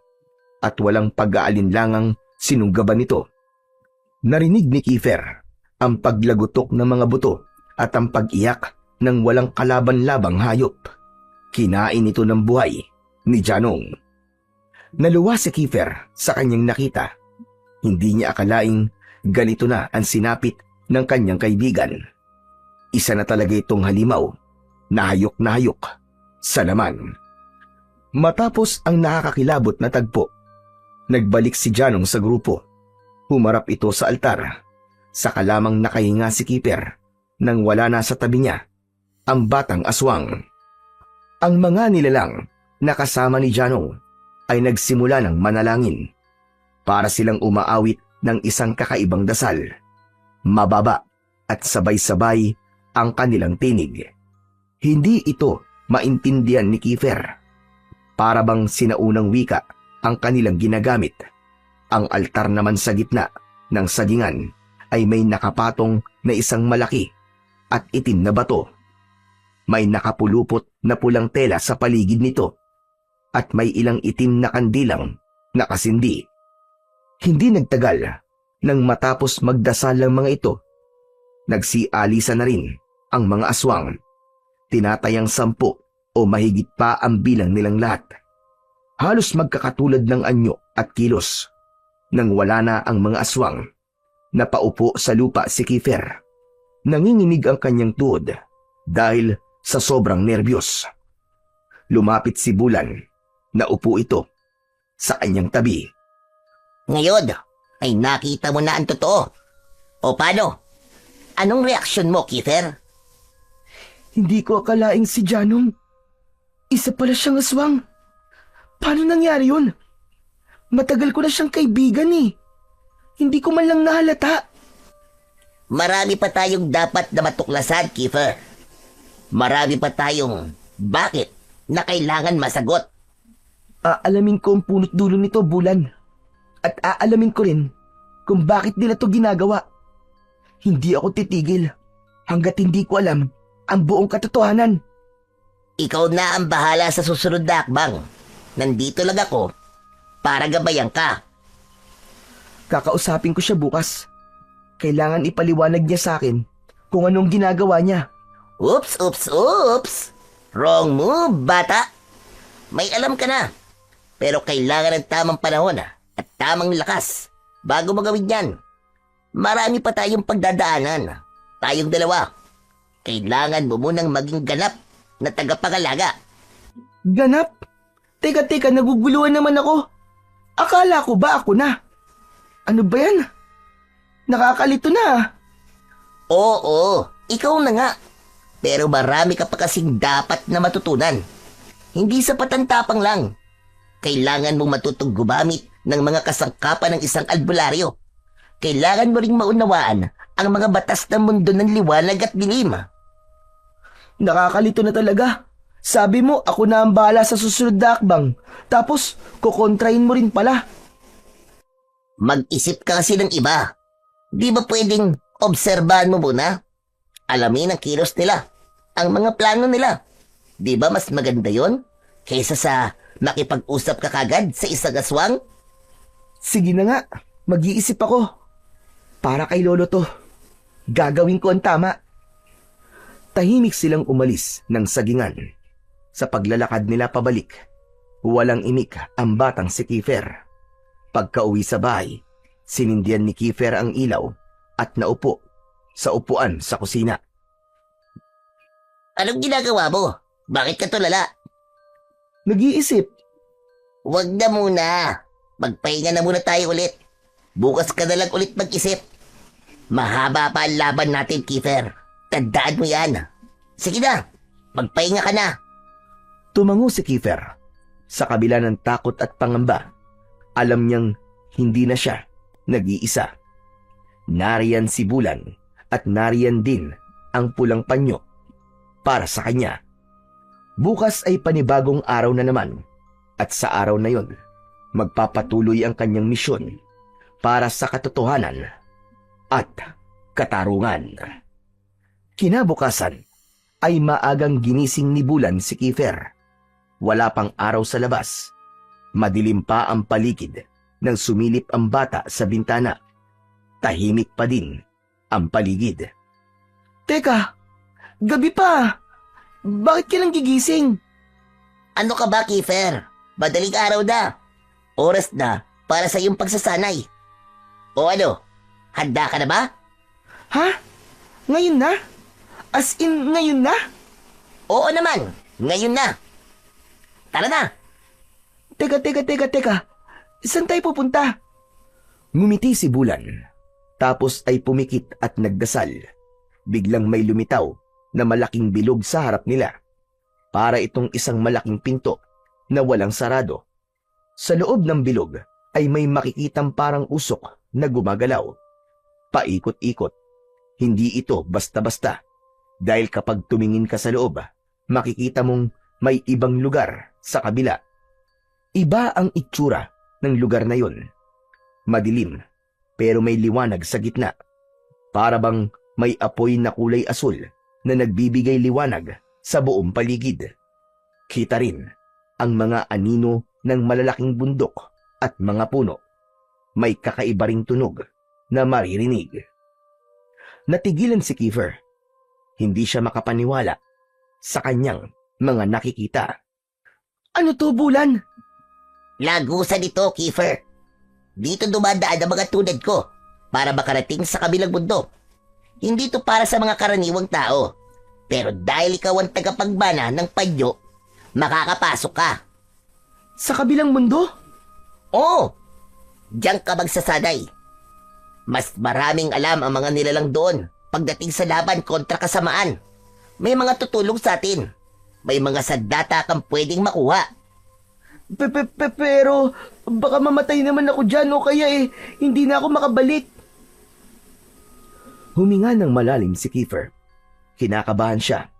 at walang pag-aalinlangang sinunggaban nito. Narinig ni Keeper ang paglagutok ng mga buto at ang pag-iyak ng walang kalaban-labang hayop. Kinain ito ng buhay ni Janong. Naluwa si Keeper sa kanyang nakita. Hindi niya akalaing ganito na ang sinapit ng kanyang kaibigan. Isa na talaga itong halimaw na hayok sa laman. Matapos ang nakakakilabot na tagpo, nagbalik si Janong sa grupo. Humarap ito sa altar. Saka lamang nakahinga si Keeper nang wala na sa tabi niya ang batang aswang. Ang mga nilalang na kasama ni Janong ay nagsimula ng manalangin. Para silang umaawit ng isang kakaibang dasal. Mababa at sabay-sabay ang kanilang tinig. Hindi ito maintindihan ni Kiefer. Para bang sinaunang wika ang kanilang ginagamit. Ang altar naman sa gitna ng sagingan ay may nakapatong na isang malaki at itim na bato. May nakapulupot na pulang tela sa paligid nito at may ilang itim na kandilang nakasindi. Hindi nagtagal nang matapos magdasal ang mga ito. Nagsialisa na rin ang mga aswang. Tinatayang 10 o mahigit pa ang bilang nilang lahat. Halos magkakatulad ng anyo at kilos. Nang wala na ang mga aswang, napaupo sa lupa si Kiefer. Nanginginig ang kanyang tuhod dahil sa sobrang nerbiyos. Lumapit si Bulan. Naupo ito sa kanyang tabi. Ngayon, ay nakita mo na ang totoo. O paano? Anong reaksyon mo, Kiefer? Hindi ko akalaing si Janong. Isa pala siyang aswang. Paano nangyari yun? Matagal ko na siyang kaibigan eh. Hindi ko man lang nahalata. Marami pa tayong dapat na matuklasan, Kiefer. Marami pa tayong bakit na kailangan masagot. Aalamin ko ang punot dulo nito, Bulan. At aalamin ko rin kung bakit nila to ginagawa. Hindi ako titigil hanggat hindi ko alam ang buong katotohanan. Ikaw na ang bahala sa susunod na akbang. Nandito lang ako para gabayan ka. Kakausapin ko siya bukas. Kailangan ipaliwanag niya sa akin kung anong ginagawa niya. Oops, oops, oops. Wrong move, bata. May alam ka na. Pero kailangan ng tamang panahon at tamang lakas bago magawin yan. Marami pa tayong pagdadaanan. Tayong dalawa. Kailangan mo munang maging ganap na tagapangalaga. Ganap? Teka, naguguluhan naman ako. Akala ko ba ako na? Ano ba yan? Nakakalito na. Oo, ikaw na nga. Pero marami ka pa kasing dapat na matutunan. Hindi sapat ang tapang lang. Kailangan mong matutong gumamit ng mga kasangkapan ng isang albularyo. Kailangan mo ring maunawaan ang mga batas ng mundo ng liwanag at dilim. Nakakalito na talaga. Sabi mo, ako na ang bahala sa susunod na akbang. Tapos, kukontrahin mo rin pala. Mag-isip ka kasi ng iba. Di ba pwedeng obserbahan mo muna? Alamin ang kilos nila, ang mga plano nila. Di ba mas maganda yon kaysa sa makipag-usap ka kagad sa isang aswang? Sige na nga, mag-iisip ako. Para kay Lolo to. Gagawin ko ang tama. Tahimik silang umalis ng sagingan. Sa paglalakad nila pabalik, walang imik ang batang si Kiefer. Pagka-uwi sa bahay, sinindihan ni Kiefer ang ilaw at naupo sa upuan sa kusina. Anong ginagawa mo? Bakit ka tulala? Nag-iisip. Huwag na muna. Magpahinga na muna tayo ulit. Bukas ka na lang ulit mag-isip. Mahaba pa ang laban natin, Kiefer. Tandaan mo yan. Sige na, magpahinga ka na. Tumango si Kiefer. Sa kabila ng takot at pangamba, alam niyang hindi na siya nag-iisa. Nariyan si Bulan at nariyan din ang pulang panyo para sa kanya. Bukas ay panibagong araw na naman at sa araw na yon, magpapatuloy ang kanyang misyon para sa katotohanan at katarungan. Kinabukasan ay maagang ginising ni Bulan si Kiefer. Wala pang araw sa labas. Madilim pa ang paligid nang sumilip ang bata sa bintana. Tahimik pa din ang paligid. Teka, gabi pa. Bakit ka lang gigising? Ano ka ba, Kiefer? Madaling araw na. Oras na para sa iyong pagsasanay. O ano, handa ka na ba? Ha? Ngayon na? As in, ngayon na? Oo naman, ngayon na. Tara na. Teka. Saan tayo pupunta? Ngumiti si Bulan, tapos ay pumikit at nagdasal. Biglang may lumitaw na malaking bilog sa harap nila. Para itong isang malaking pinto na walang sarado. Sa loob ng bilog ay may makikitang parang usok na gumagalaw. Paikot-ikot. Hindi ito basta-basta. Dahil kapag tumingin ka sa loob, makikita mong may ibang lugar sa kabila. Iba ang itsura ng lugar na yun. Madilim, pero may liwanag sa gitna. Para bang may apoy na kulay asul na nagbibigay liwanag sa buong paligid. Kita rin ang mga anino ng malalaking bundok at mga puno. May kakaiba ring tunog na maririnig. Natigilan si Kiefer. Hindi siya makapaniwala sa kanyang mga nakikita. Ano to, Bulan? Lagusan ito, Kiefer. Dito dumadaan ang mga tulad ko para makarating sa kabilang mundo. Hindi to para sa mga karaniwang tao. Pero dahil ikaw ang tagapagbana ng panyo, makakapasok ka. Sa kabilang mundo? Oo, diyan ka magsasanay. Mas maraming alam ang mga nilalang doon pagdating sa laban kontra kasamaan. May mga tutulong sa atin. May mga sandata kang pwedeng makuha. Pero baka mamatay naman ako dyan o kaya hindi na ako makabalik. Huminga ng malalim si Kiefer. Kinakabahan siya,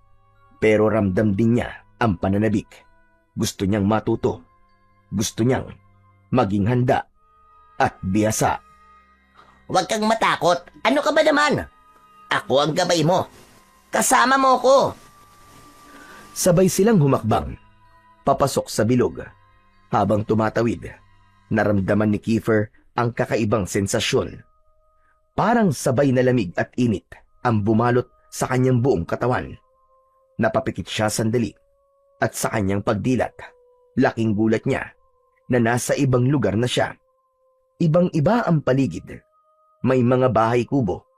pero ramdam din niya ang pananabik. Gusto niyang matuto. Gusto niyang maging handa at biyasa. Huwag kang matakot. Ano ka ba naman? Ako ang gabay mo. Kasama mo ko. Sabay silang humakbang, papasok sa bilog. Habang tumatawid, naramdaman ni Kiefer ang kakaibang sensasyon. Parang sabay na lamig at init ang bumalot sa kanyang buong katawan. Napapikit siya sandali at sa kanyang pagdilat, laking gulat niya na nasa ibang lugar na siya. Ibang-iba ang paligid. May mga bahay kubo,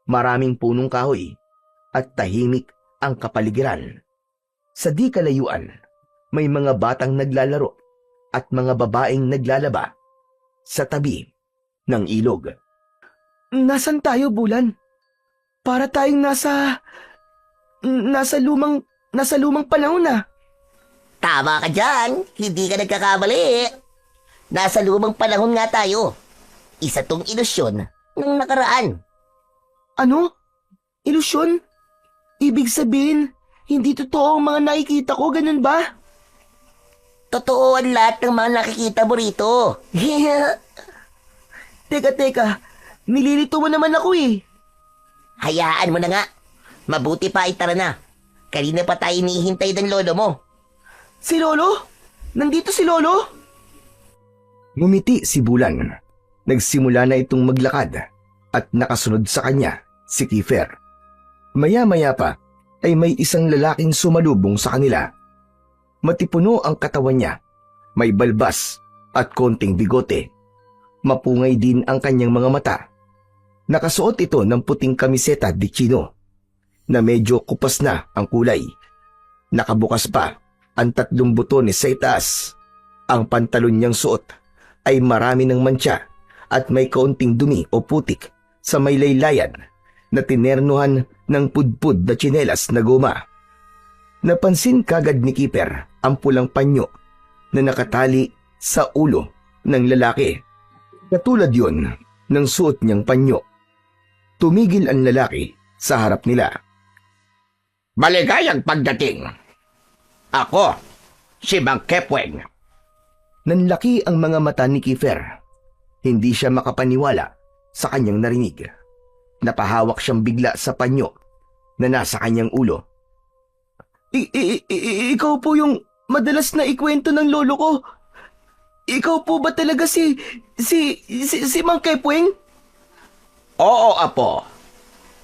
maraming punong kahoy, at tahimik ang kapaligiran. Sa di kalayuan, may mga batang naglalaro at mga babaeng naglalaba sa tabi ng ilog. Nasaan tayo, Bulan? Para tayong nasa lumang panahon na. Tama ka dyan. Hindi ka nagkakamali. Nasa lumang panahon nga tayo. Isa tong ilusyon ng nakaraan. Ano? Ilusyon? Ibig sabihin, hindi totoo ang mga nakikita ko, ganun ba? Totoo ang lahat ng mga nakikita mo rito. Teka, nililito mo naman ako eh. Hayaan mo na nga. Mabuti pa itara na. Kanina pa tayo hinihintay ng lolo mo. Si Lolo? Nandito si Lolo? Ngumiti si Bulan. Nagsimula na itong maglakad at nakasunod sa kanya si Kiefer. Maya-maya pa ay may isang lalaking sumalubong sa kanila. Matipuno ang katawan niya, may balbas at konting bigote. Mapungay din ang kanyang mga mata. Nakasuot ito ng puting kamiseta de chino na medyo kupas na ang kulay. Nakabukas pa ang 3 butones sa itaas. Ang pantalon niyang suot ay marami ng mantsa at may kaunting dumi o putik sa may laylayan na tinernuhan ng pudpud na tsinelas na goma. Napansin kagad ni Kiefer ang pulang panyo na nakatali sa ulo ng lalaki. Katulad yon ng suot niyang panyo. Tumigil ang lalaki sa harap nila. Maligayang pagdating. Ako, si Mang Kepweng. Nanlaki ang mga mata ni Kiefer. Hindi siya makapaniwala sa kanyang narinig. Napahawak siyang bigla sa panyo na nasa kanyang ulo. Ikaw po yung madalas na ikwento ng lolo ko. Ikaw po ba talaga si Mang Kepweng? Oo, apo.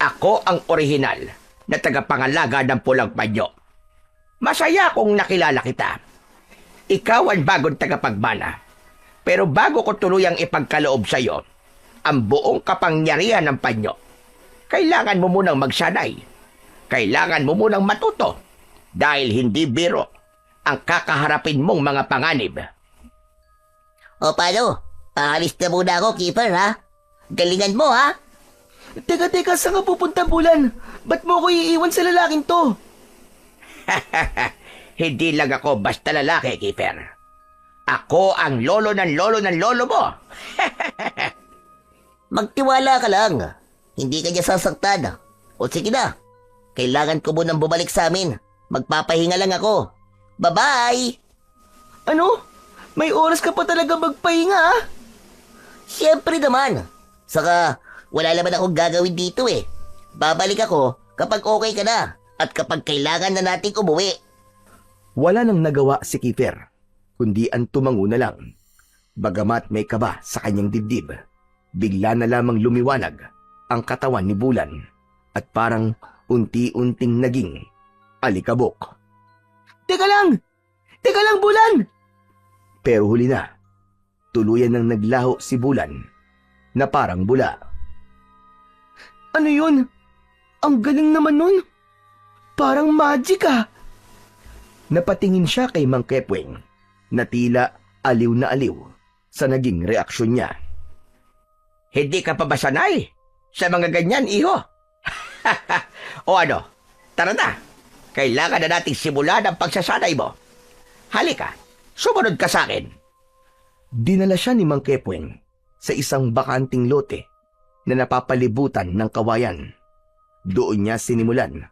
Ako ang orihinal na tagapangalaga ng pulang panyo. Masaya kong nakilala kita. Ikaw ang bagong tagapagmana. Pero bago ko tuluyang ipagkaloob sa iyo ang buong kapangyarihan ng panyo, kailangan mo munang magsanay. Kailangan mo munang matuto dahil hindi biro ang kakaharapin mong mga panganib. O paano? Aalis na muna ako, Kiefer, ha? Galingan mo, ha? Teka, saan ka pupunta, Bulan? Ba't mo ko iiwan sa lalaking to? Hindi lang ako basta lalaki, Kiefer. Ako ang lolo ng lolo mo. Magtiwala ka lang. Hindi ka niya sasaktan. O sige na. Kailangan ko munang bumalik sa amin. Magpapahinga lang ako. Bye-bye! Ano? May oras ka pa talaga magpahinga ah? Siyempre naman. Saka, wala naman akong gagawin dito eh. Babalik ako kapag okay ka na at kapag kailangan na nating umuwi. Wala nang nagawa si Kiefer, kundi ang tumango na lang. Bagamat may kaba sa kanyang dibdib, bigla na lamang lumiwanag ang katawan ni Bulan at parang unti-unting naging alikabok. Teka lang! Teka lang, Bulan! Pero huli na, tuluyan nang naglaho si Bulan na parang bula. Ano yun? Ang galing naman nun. Parang magic ah. Napatingin siya kay Mang Kepweng na tila aliw na aliw sa naging reaksyon niya. Hindi ka pa ba sanay sa mga ganyan, iho? O ano, tara na. Kailangan na nating simulan ang pagsasanay mo. Halika, sumunod ka sa akin. Dinala siya ni Mang Kepweng sa isang bakanting lote na napapalibutan ng kawayan. Doon niya sinimulan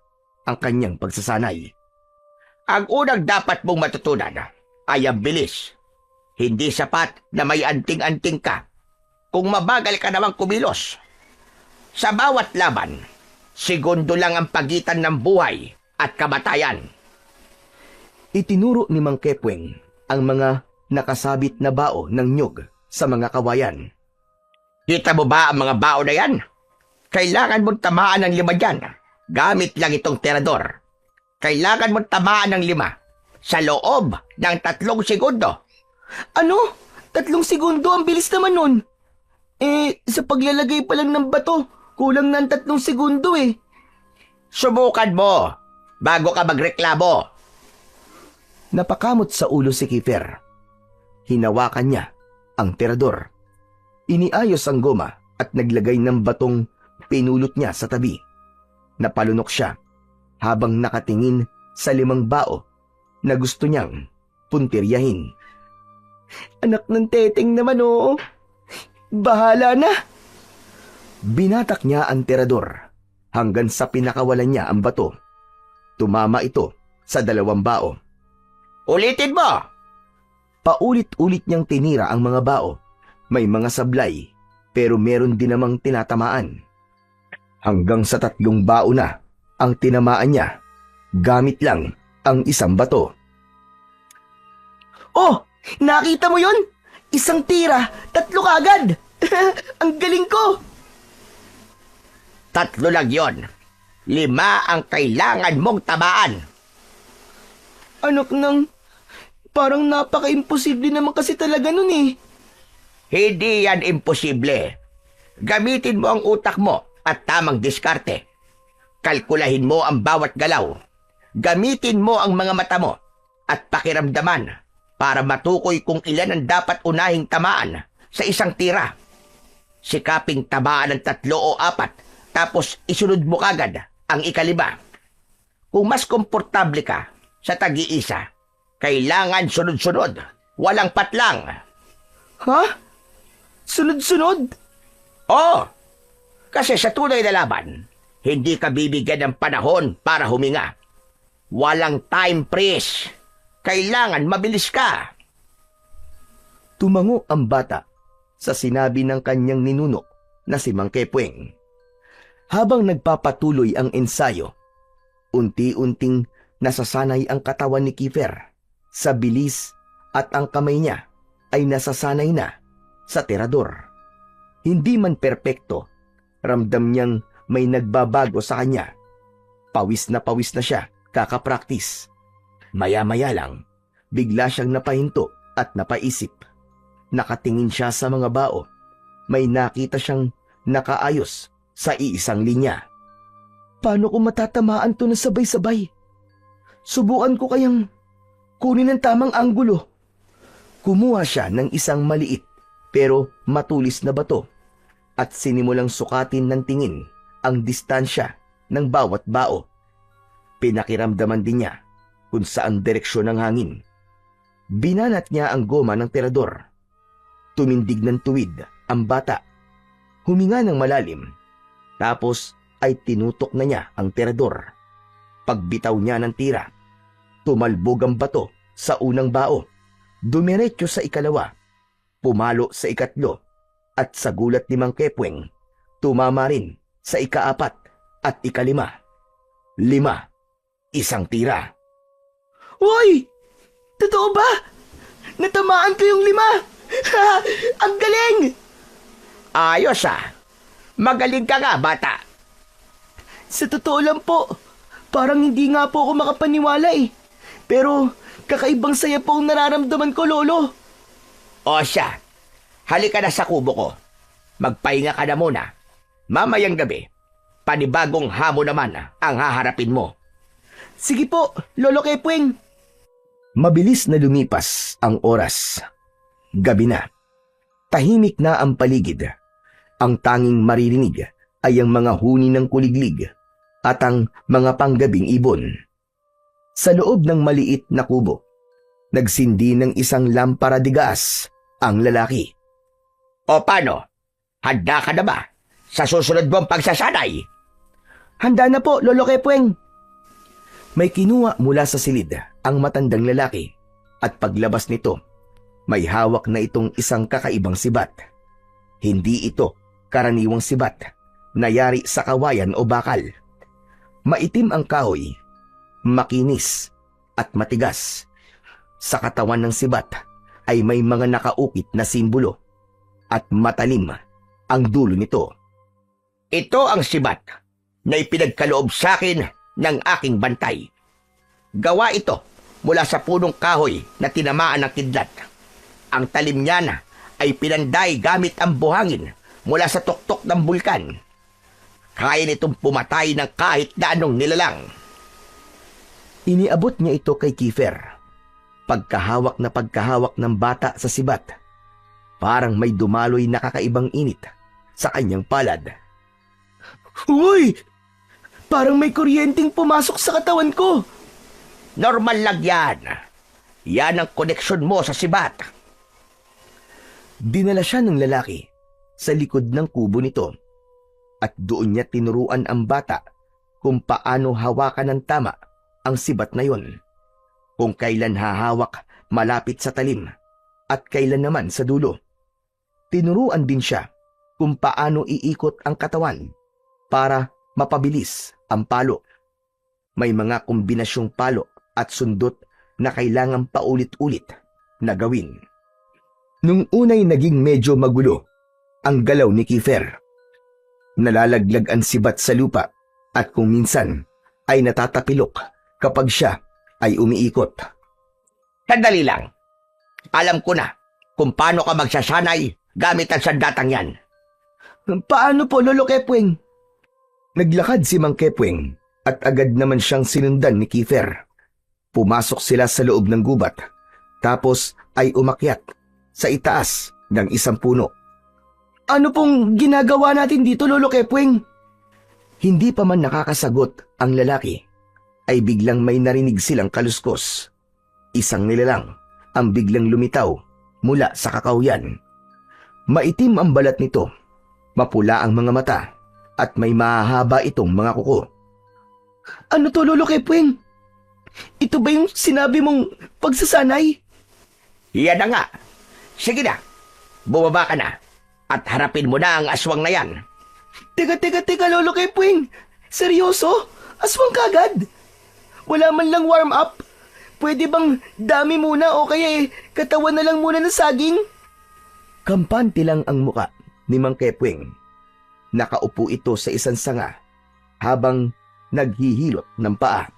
ang kanyang pagsasanay. Ang unang dapat mong matutunan ay ang bilis. Hindi sapat na may anting-anting ka kung mabagal ka namang kumilos. Sa bawat laban, segundo lang ang pagitan ng buhay at kamatayan. Itinuro ni Mang Kepweng ang mga nakasabit na bao ng nyug sa mga kawayan. Kita mo ba ang mga bao na yan? Kailangan mong tamaan ng 5 dyan. Gamit lang itong terador. Kailangan mong tamaan ng 5 sa loob ng 3 segundo. Ano? 3 segundo? Ang bilis naman nun. Sa paglalagay pa lang ng bato, kulang ng 3 segundo eh. Subukan mo bago ka magreklamo. Napakamot sa ulo si Kiefer. Hinawakan niya ang terador. Iniayos ang goma at naglagay ng batong pinulot niya sa tabi. Napalunok siya habang nakatingin sa 5 bao na gusto niyang puntiryahin. Anak ng teteng naman oo. Bahala na. Binatak niya ang terador hanggang sa pinakawalan niya ang bato. Tumama ito sa 2 bao. Ulitin mo! Paulit-ulit niyang tinira ang mga bao. May mga sablay, pero meron din namang tinatamaan. Hanggang sa 3 bao na ang tinamaan niya, gamit lang ang isang bato. Oh! Nakita mo yun? Isang tira, 3 kagad. Ang galing ko. 3 lang yon. 5 ang kailangan mong tamaan. Anak ng... Parang napaka-imposible naman kasi talaga nun eh. Hindi yan imposible. Gamitin mo ang utak mo at tamang diskarte. Kalkulahin mo ang bawat galaw. Gamitin mo ang mga mata mo at pakiramdaman para matukoy kung ilan ang dapat unahing tamaan sa isang tira. Sikaping tamaan ng 3 o 4 tapos isunod mo kagad ang 5. Kung mas komportable ka sa tag-iisa, kailangan sunod-sunod, walang patlang. Ha? Sunod-sunod? Oo, kasi sa tunay na laban, hindi ka bibigyan ng panahon para huminga. Walang time freeze. Kailangan mabilis ka. Tumango ang bata sa sinabi ng kanyang ninuno na si Mang Kepweng. Habang nagpapatuloy ang ensayo, unti-unting nasasanay ang katawan ni Kiefer sa bilis at ang kamay niya ay nasasanay na sa terador. Hindi man perpekto, ramdam niyang may nagbabago sa kanya. Pawis na siya kakapraktis. Maya-maya lang, bigla siyang napahinto at napaisip. Nakatingin siya sa mga bao. May nakita siyang nakaayos sa iisang linya. Paano ko matatamaan to na sabay-sabay? Subukan ko kayang kunin ang tamang anggulo. Kumuha siya ng isang maliit pero matulis na bato at sinimulang sukatin ng tingin ang distansya ng bawat bao. Pinakiramdaman din niya kung saan direksyon ng hangin. Binanat niya ang goma ng terador. Tumindig ng tuwid ang bata. Huminga ng malalim. Tapos ay tinutok na niya ang terador. Pagbitaw niya ng tira, Tumalbog ang bato sa unang bao, dumiretso sa ikalawa, pumalo sa ikatlo, at sa gulat ni Mang Kepweng, tumama rin sa ikaapat at ikalima. 5, isang tira. Hoy! Totoo ba? Natamaan ko yung 5! Ang galing! Ayos Magaling ka nga, bata. Sa totoo lang po, parang hindi nga po ako makapaniwala eh. Pero kakaibang saya po ang nararamdaman ko, Lolo. O siya, halika na sa kubo ko. Magpahinga ka na muna. Mamayang gabi, panibagong hamon naman ang haharapin mo. Sige po, Lolo Kepweng. Mabilis na lumipas ang oras. Gabi na. Tahimik na ang paligid. Ang tanging maririnig ay ang mga huni ng kuliglig at ang mga panggabing ibon. Sa loob ng maliit na kubo, nagsindi ng isang lampara de gas ang lalaki. O paano? Handa ka na ba sa susunod mong pagsasanay? Handa na po, Lolo Kepweng. May kinuha mula sa silid ang matandang lalaki at paglabas nito, may hawak na itong isang kakaibang sibat. Hindi ito karaniwang sibat na yari sa kawayan o bakal. Maitim ang kahoy, makinis at matigas. Sa katawan ng sibat ay may mga nakaukit na simbolo at matalim ang dulo nito. Ito ang sibat na ipinagkaloob sa akin ng aking bantay. Gawa ito mula sa punong kahoy na tinamaan ng kidlat. Ang talim niya ay pinanday gamit ang buhangin mula sa tuktok ng bulkan. Kaya nitong pumatay ng kahit na anong nilalang. Iniabot niya ito kay Kiefer. Pagkahawak ng bata sa sibat, parang may dumaloy na kakaibang init sa kanyang palad. Uy! Parang may kuryenteng pumasok sa katawan ko. Normal lang yan. Yan ang koneksyon mo sa sibat. Dinala siya ng lalaki sa likod ng kubo nito at doon niya tinuruan ang bata kung paano hawakan ng tama ang sibat na yon. Kung kailan hahawak malapit sa talim at kailan naman sa dulo. Tinuruan din siya kung paano iikot ang katawan para mapabilis ang palo. May mga kombinasyong palo at sundot na kailangan paulit-ulit na gawin. Nung unay naging medyo magulo ang galaw ni Kiefer. Nalalaglag ang sibat sa lupa at kung minsan ay natatapilok kapag siya ay umiikot. Sandali lang. Alam ko na kung paano ka magsasanay gamit ang sandatang yan. Paano po, Lolo Kepweng? Naglakad si Mang Kepweng at agad naman siyang sinundan ni Kiefer. Pumasok sila sa loob ng gubat tapos ay umakyat sa itaas ng isang puno. Ano pong ginagawa natin dito, Lolo Kepweng? Hindi pa man nakakasagot ang lalaki, ay biglang may narinig silang kaluskos. Isang nilalang ang biglang lumitaw mula sa kakawyan. Maitim ang balat nito, mapula ang mga mata, at may mahahaba itong mga kuko. Ano to, Lolo Kepweng? Ito ba yung sinabi mong pagsasanay? Yan na nga. Sige na. Bumaba ka na. At harapin mo na ang aswang na yan. Teka, Lolo Kepweng. Seryoso? Aswang kagad? Wala man lang warm up? Pwede bang dami muna o kaya katawan na lang muna ng saging? Kampante lang ang muka ni Mang Kepweng. Nakaupo ito sa isang sanga habang naghihilot ng paa.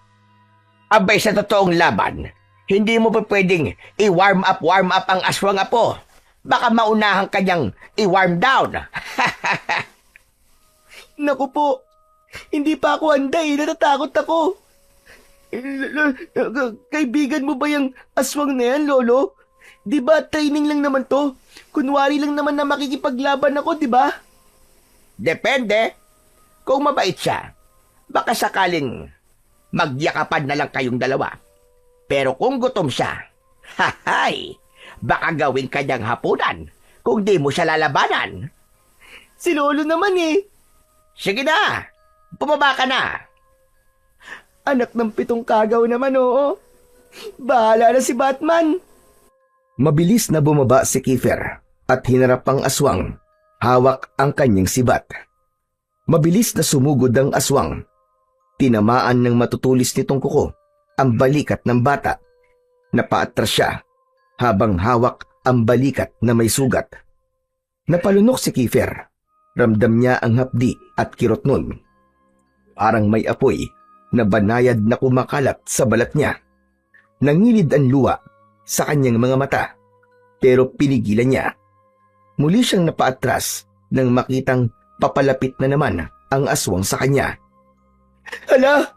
Abay sa totoong laban, hindi mo pa pwedeng i-warm up ang aswang apo. Baka maunahan kanyang i-warm down. Naku po, hindi pa ako handa natatakot ako. Kaibigan mo ba yung aswang na yan, Lolo? Di ba training lang naman to? Kunwari lang naman na makikipaglaban ako, di ba? Depende. Kung mabait siya, baka sakaling magyakapan na lang kayong dalawa. Pero kung gutom siya, baka gawin kanyang hapunan kung di mo siya lalabanan. Si Lolo naman Sige na, bumaba ka na. Anak ng 7 kagaw naman, oo. Bahala na si Batman. Mabilis na bumaba si Kiefer at hinarap ang aswang, hawak ang kanyang sibat. Mabilis na sumugod ang aswang. Tinamaan ng matutulis nitong kuko ang balikat ng bata. Napaatras siya habang hawak ang balikat na may sugat. Napalunok si Kiefer. Ramdam niya ang hapdi at kirot nun. Parang may apoy na banayad na kumakalat sa balat niya. Nangilid ang luha sa kanyang mga mata, pero pinigilan niya. Muli siyang napaatras nang makitang papalapit na naman ang aswang sa kanya. Hala,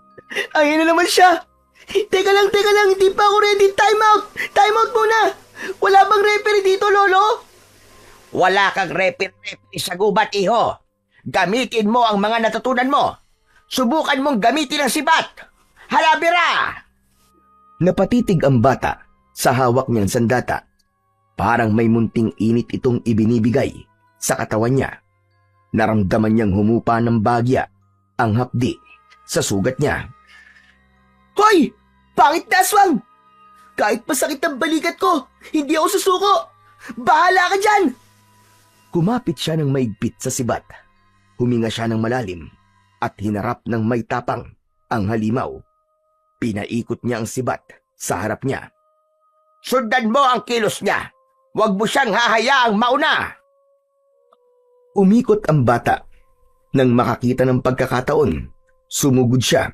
ayun na naman siya. Teka lang, hindi pa ako ready. Time out muna. Wala bang referee dito, Lolo? Wala kang referee sa gubat, iho. Gamitin mo ang mga natutunan mo. Subukan mong gamitin ang sibat. Halabira! Napatitig ang bata sa hawak niyang sandata. Parang may munting init itong ibinibigay sa katawan niya. Naramdaman niyang humupa ng bagya ang hapdi sa sugat niya. Hoy! Pangit na aswang! Kahit masakit ang balikat ko, hindi ako susuko! Bahala ka dyan! Kumapit siya ng maigpit sa sibat. Huminga siya ng malalim at hinarap ng may tapang ang halimaw. Pinaikot niya ang sibat sa harap niya. Sundan mo ang kilos niya. Huwag mo siyang hahayaang mauna. Umikot ang bata. Nang makakita ng pagkakataon, sumugod siya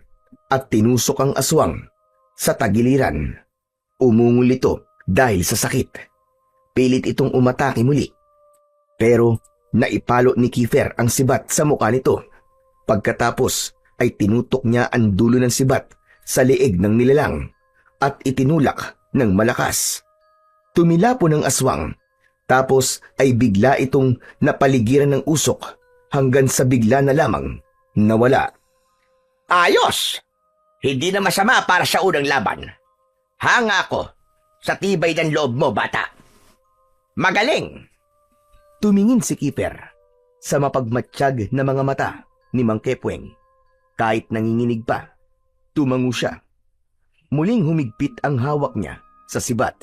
at tinusok ang aswang sa tagiliran. Umungol ito dahil sa sakit. Pilit itong umatake muli. Pero naipalo ni Kiefer ang sibat sa mukha nito. Pagkatapos ay tinutok niya ang dulo ng sibat sa leeg ng nilalang at itinulak ng malakas. Tumilapo ng aswang, tapos ay bigla itong napaligiran ng usok hanggang sa bigla na lamang nawala. Ayos! Hindi na masama para sa unang laban. Hanga ako sa tibay ng loob mo, bata. Magaling! Tumingin si Kiefer sa mapagmatsyag na mga mata ni Mang Kepweng. Kahit nanginginig pa, tumango siya. Muling humigpit ang hawak niya sa sibat.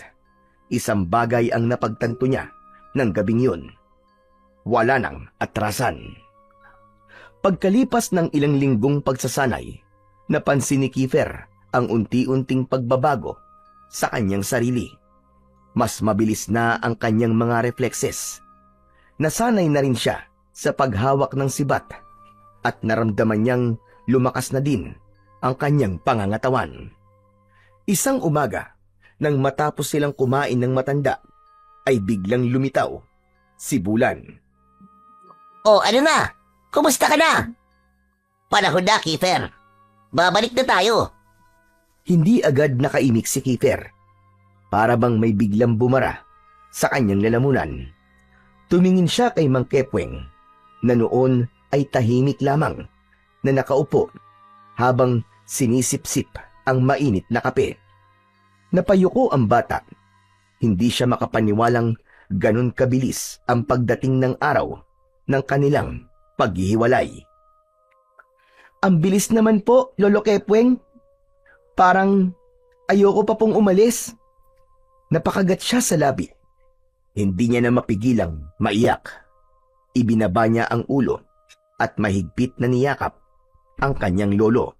Isang bagay ang napagtanto niya ng gabing yun. Wala nang atrasan. Pagkalipas ng ilang linggong pagsasanay, napansin ni Kiefer ang unti-unting pagbabago sa kanyang sarili. Mas mabilis na ang kanyang mga reflekses. Nasanay na rin siya sa paghawak ng sibat at naramdaman niyang lumakas na din ang kanyang pangangatawan. Isang umaga, nang matapos silang kumain ng matanda, ay biglang lumitaw si Bulan. O ano na? Kumusta ka na? Panahon na, Kiefer. Babalik na tayo. Hindi agad nakaimik si Kiefer. Para bang may biglang bumara sa kanyang lalamunan. Tumingin siya kay Mang Kepweng na noon ay tahimik lamang na nakaupo habang sinisip-sip ang mainit na kape. Napayuko ang bata. Hindi siya makapaniwalang ganun kabilis ang pagdating ng araw ng kanilang paghihiwalay. Ang bilis naman po, Lolo Kepweng. Parang ayoko pa pong umalis. Napakagat siya sa labi. Hindi niya na mapigilang maiyak. Ibinaba niya ang ulo at mahigpit na niyakap ang kanyang lolo.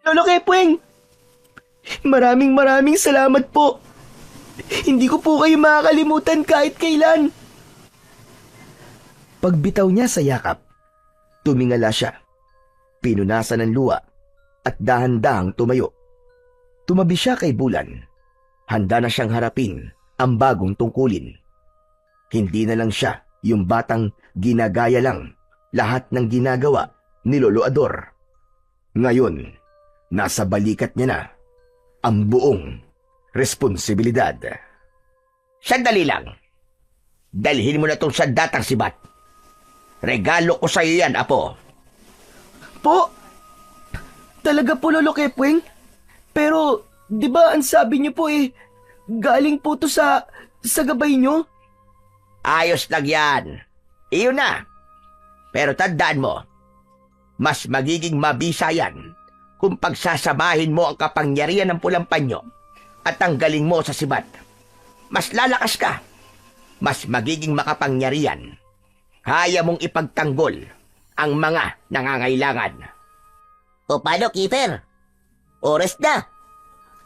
Lolo Kepweng! Maraming salamat po. Hindi ko po kayo makakalimutan kahit kailan. Pagbitaw niya sa yakap, tumingala siya. Pinunasan ng luha at dahan-dahang tumayo. Tumabi siya kay Bulan. Handa na siyang harapin ang bagong tungkulin. Hindi na lang siya yung batang ginagaya lang lahat ng ginagawa ni Lolo Ador. Ngayon, nasa balikat niya na ang buong responsibilidad. Sandali lang. Dalhin mo na tong sandatang sibat. Regalo ko sa iyo yan, apo. Po? Talaga po, Lolo Kepweng? Pero, di ba ang sabi niyo po galing po to sa gabay niyo? Ayos lang yan. Iyo na. Pero tandaan mo, mas magiging mabisa yan kung pagsasamahin mo ang kapangyarihan ng pulang panyo at ang galing mo sa sibat. Mas lalakas ka. Mas magiging makapangyarihan. Kaya mong ipagtanggol ang mga nangangailangan. O paano, Kiefer? Oras na.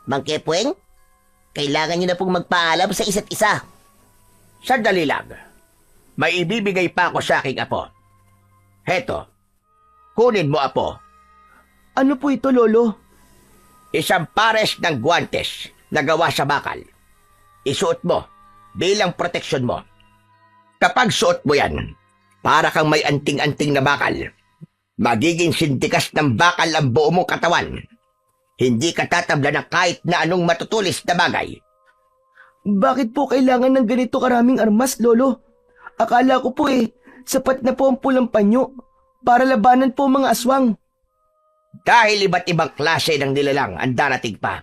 Mang Kepweng, kailangan nyo na pong magpaalam sa isa't isa. Sandali lang. May ibibigay pa ako sa aking apo. Heto, kunin mo, apo. Ano po ito, Lolo? Isang pares ng guwantes na gawa sa bakal. Isuot mo bilang proteksyon mo. Kapag suot mo yan, para kang may anting-anting na bakal. Magiging sintikas ng bakal ang buo mong katawan. Hindi ka tatabla ng kahit na anong matutulis na bagay. Bakit po kailangan ng ganito karaming armas, Lolo? Akala ko po sapat na po ang pulang panyo para labanan po mga aswang. Dahil iba't ibang klase ng nilalang ang darating pa.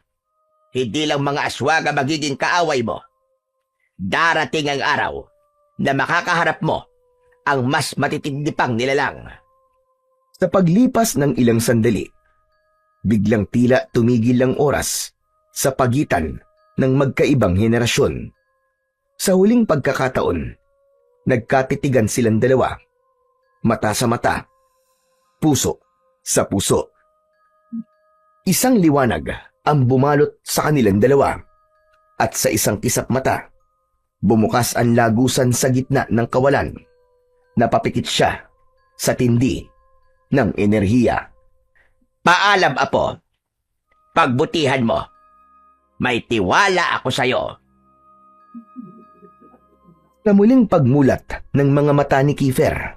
Hindi lang mga aswang ang magiging kaaway mo. Darating ang araw na makakaharap mo ang mas matitindi pang nilalang. Sa paglipas ng ilang sandali, biglang tila tumigil ang oras sa pagitan ng magkaibang henerasyon. Sa huling pagkakataon, nagkatitigan silang dalawa, mata sa mata, puso sa puso. Isang liwanag ang bumalot sa kanilang dalawa at sa isang kisap mata, bumukas ang lagusan sa gitna ng kawalan. Napapikit siya sa tindi ng enerhiya. Paalam, apo. Pagbutihan mo. May tiwala ako sa'yo. Sa muling pagmulat ng mga mata ni Kiefer,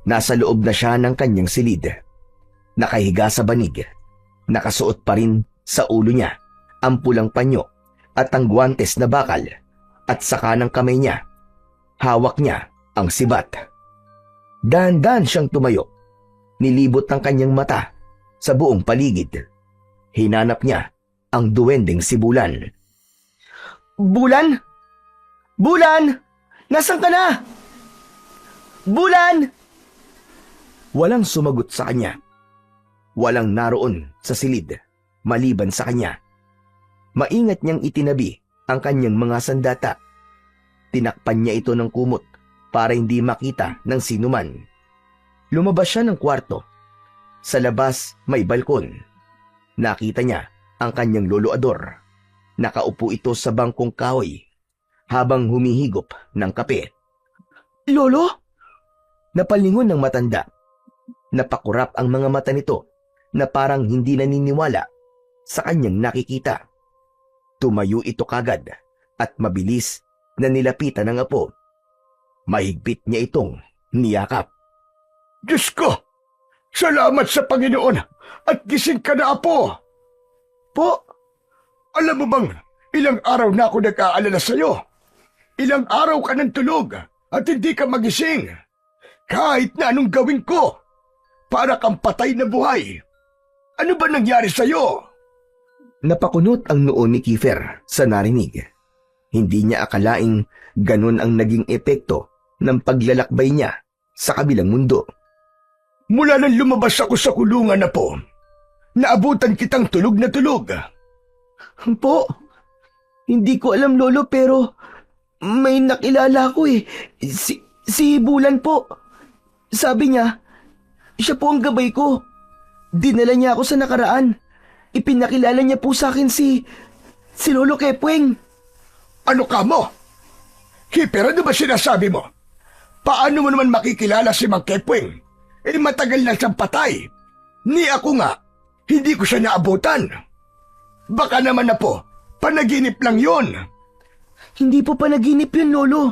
nasa loob na siya ng kanyang silid. Nakahiga sa banig, nakasuot pa rin sa ulo niya ang pulang panyo at ang guwantes na bakal, at sa kanang kamay niya, hawak niya ang sibat. Dahan-dahan siyang tumayo, nilibot ang kanyang mata sa buong paligid. Hinanap niya ang duwending si Bulan. Bulan? Bulan! Nasaan ka na? Bulan! Walang sumagot sa kanya. Walang naroon sa silid maliban sa kanya. Maingat niyang itinabi ang kanyang mga sandata. Tinakpan niya ito ng kumot para hindi makita ng sinuman. Lumabas siya ng kwarto. Sa labas may balkon. Nakita niya ang kanyang lolo Ador. Nakaupo ito sa bangkong kahoy habang humihigop ng kape. Lolo? Napalingon ng matanda. Napakurap ang mga mata nito na parang hindi naniniwala sa kanyang nakikita. Tumayo ito kagad at mabilis na nilapitan ng apo. Mahigpit niya itong niyakap. Diyos ko! Salamat sa Panginoon at gising ka na, apo! Po? Alam mo bang, ilang araw na ako nag-aalala sa'yo. Ilang araw ka ng tulog at hindi ka magising. Kahit na anong gawin ko, para kang patay na buhay. Ano ba nangyari sa'yo? Napakunot ang noo ni Kiefer sa narinig. Hindi niya akalaing ganun ang naging epekto ng paglalakbay niya sa kabilang mundo. Mula nang lumabas ako sa kulungan na po, naabutan kitang tulog na tulog. Po? Hindi ko alam, Lolo, pero may nakilala ko Si Bulan po. Sabi niya, siya po ang gabay ko. Dinala niya ako sa nakaraan. Ipinakilala niya po sa akin si Lolo Kepweng. Ano ka mo? Kiefer, ano ba sinasabi mo? Paano mo naman makikilala si Mang Kepweng? Matagal na siyang patay. Ni ako nga, hindi ko siya naabutan. Baka naman na po, panaginip lang yon. Hindi po panaginip yun, Lolo.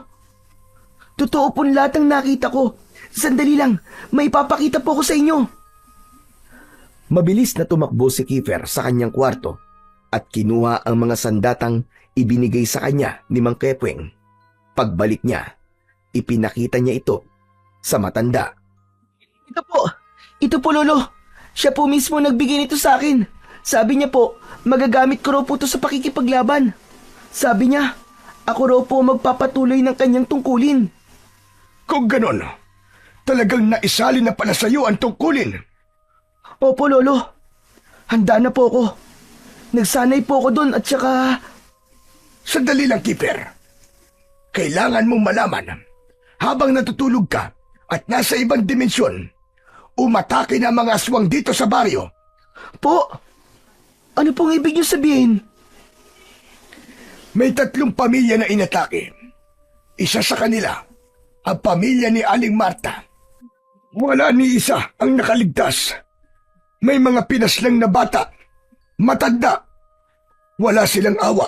Totoo po lahat ang nakita ko. Sandali lang, may ipapakita po ko sa inyo. Mabilis na tumakbo si Kiefer sa kanyang kwarto at kinuha ang mga sandatang ibinigay sa kanya ni Mang Kepweng. Pagbalik niya, ipinakita niya ito sa matanda. Ito po, Lolo. Siya po mismo nagbigay nito sa akin. Sabi niya po, magagamit ko raw po ito sa pakikipaglaban. Sabi niya, ako raw po magpapatuloy ng kanyang tungkulin. Kung ganon, talagang naisali na pala sa'yo ang tungkulin. Opo, Lolo. Handa na po ako. Nagsanay po ako doon at saka... Sandali lang, Keeper. Kailangan mong malaman, habang natutulog ka at nasa ibang dimensyon, umatake na mga aswang dito sa baryo. Po, ano pong ibig niyo sabihin? May 3 pamilya na inatake. Isa sa kanila, ang pamilya ni Aling Marta. Wala ni isa ang nakaligtas. May mga pinaslang na bata, matanda. Wala silang awa.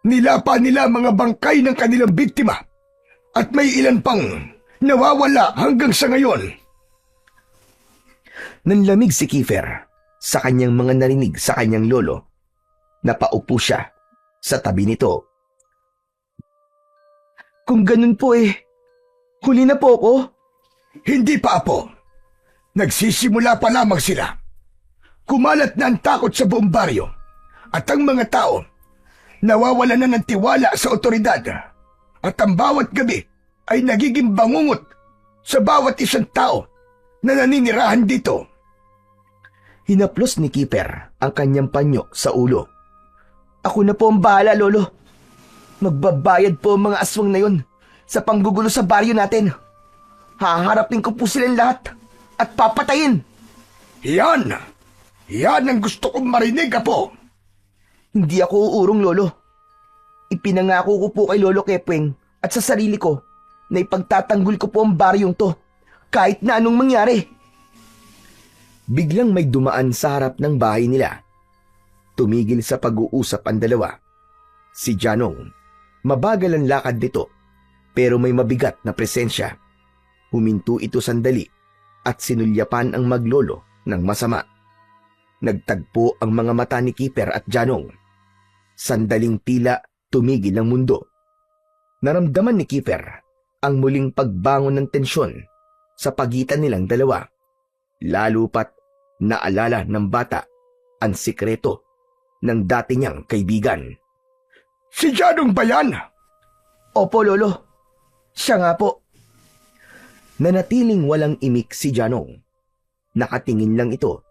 Nilapa nila mga bangkay ng kanilang biktima at may ilan pang nawawala hanggang sa ngayon. Nanlamig si Kiefer sa kanyang mga narinig sa kanyang lolo. Napaupo siya sa tabi nito. Kung ganun po huli na po ako. Hindi pa, Apo. Nagsisimula pa lamang sila. Kumalat na ang takot sa buong baryo at ang mga tao nawawala na ng tiwala sa otoridad at ang bawat gabi ay nagiging bangungot sa bawat isang tao na naninirahan dito. Hinaplos ni Kiefer ang kanyang panyo sa ulo. Ako na po ang bahala, Lolo. Magbabayad po ang mga aswang na yun sa panggugulo sa baryo natin. Haharapin ko po silang lahat at papatayin. Yan! Yan ang gusto kong marinig, Apo. Hindi ako uurong, Lolo. Ipinangako ko po kay Lolo Kepweng at sa sarili ko na ipagtatanggol ko po ang baryong to kahit na anong mangyari. Biglang may dumaan sa harap ng bahay nila. Tumigil sa pag-uusap ang dalawa. Si Janong, mabagal ang lakad nito pero may mabigat na presensya. Huminto ito sandali at sinulyapan ang maglolo ng masama. Nagtagpo ang mga mata ni Kiefer at Janong. Sandaling tila tumigil ang mundo. Naramdaman ni Kiefer ang muling pagbangon ng tensyon sa pagitan nilang dalawa. Lalo pat naalala ng bata ang sikreto ng dati niyang kaibigan. Si Janong ba yan? Opo, Lolo. Siya nga po. Nanatiling walang imik si Janong. Nakatingin lang ito,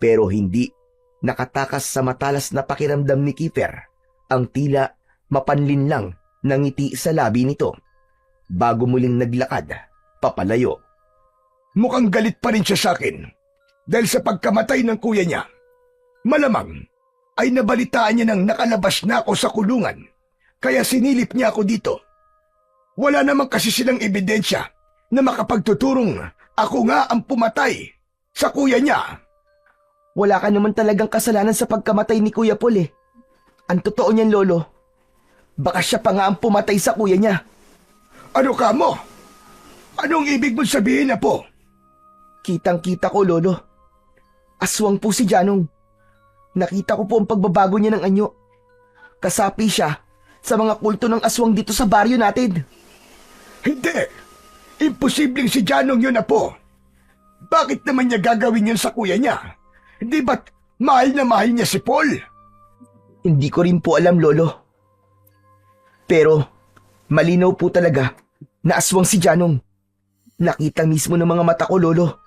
pero hindi nakatakas sa matalas na pakiramdam ni Kiefer ang tila mapanlinlang na ngiti sa labi nito bago muling naglakad papalayo. Mukhang galit pa rin siya sa akin dahil sa pagkamatay ng kuya niya. Malamang ay nabalitaan niya nang nakalabas na ako sa kulungan kaya sinilip niya ako dito. Wala naman kasi silang ebidensya na makapagtuturong ako nga ang pumatay sa kuya niya. Wala ka naman talagang kasalanan sa pagkamatay ni Kuya Paul Ang totoo niyan, Lolo, baka siya pa nga ang pumatay sa kuya niya. Ano ka mo? Anong ibig mong sabihin, Apo? Kitang-kita ko, Lolo. Aswang po si Janong. Nakita ko po ang pagbabago niya ng anyo. Kasapi siya sa mga kulto ng aswang dito sa baryo natin. Hindi! Imposibleng si Janong yun, Apo. Bakit naman niya gagawin yun sa kuya niya? Di ba't mahal na mahal niya si Paul? Hindi ko rin po alam, Lolo. Pero malinaw po talaga na aswang si Janong. Nakita mismo ng mga mata ko, Lolo.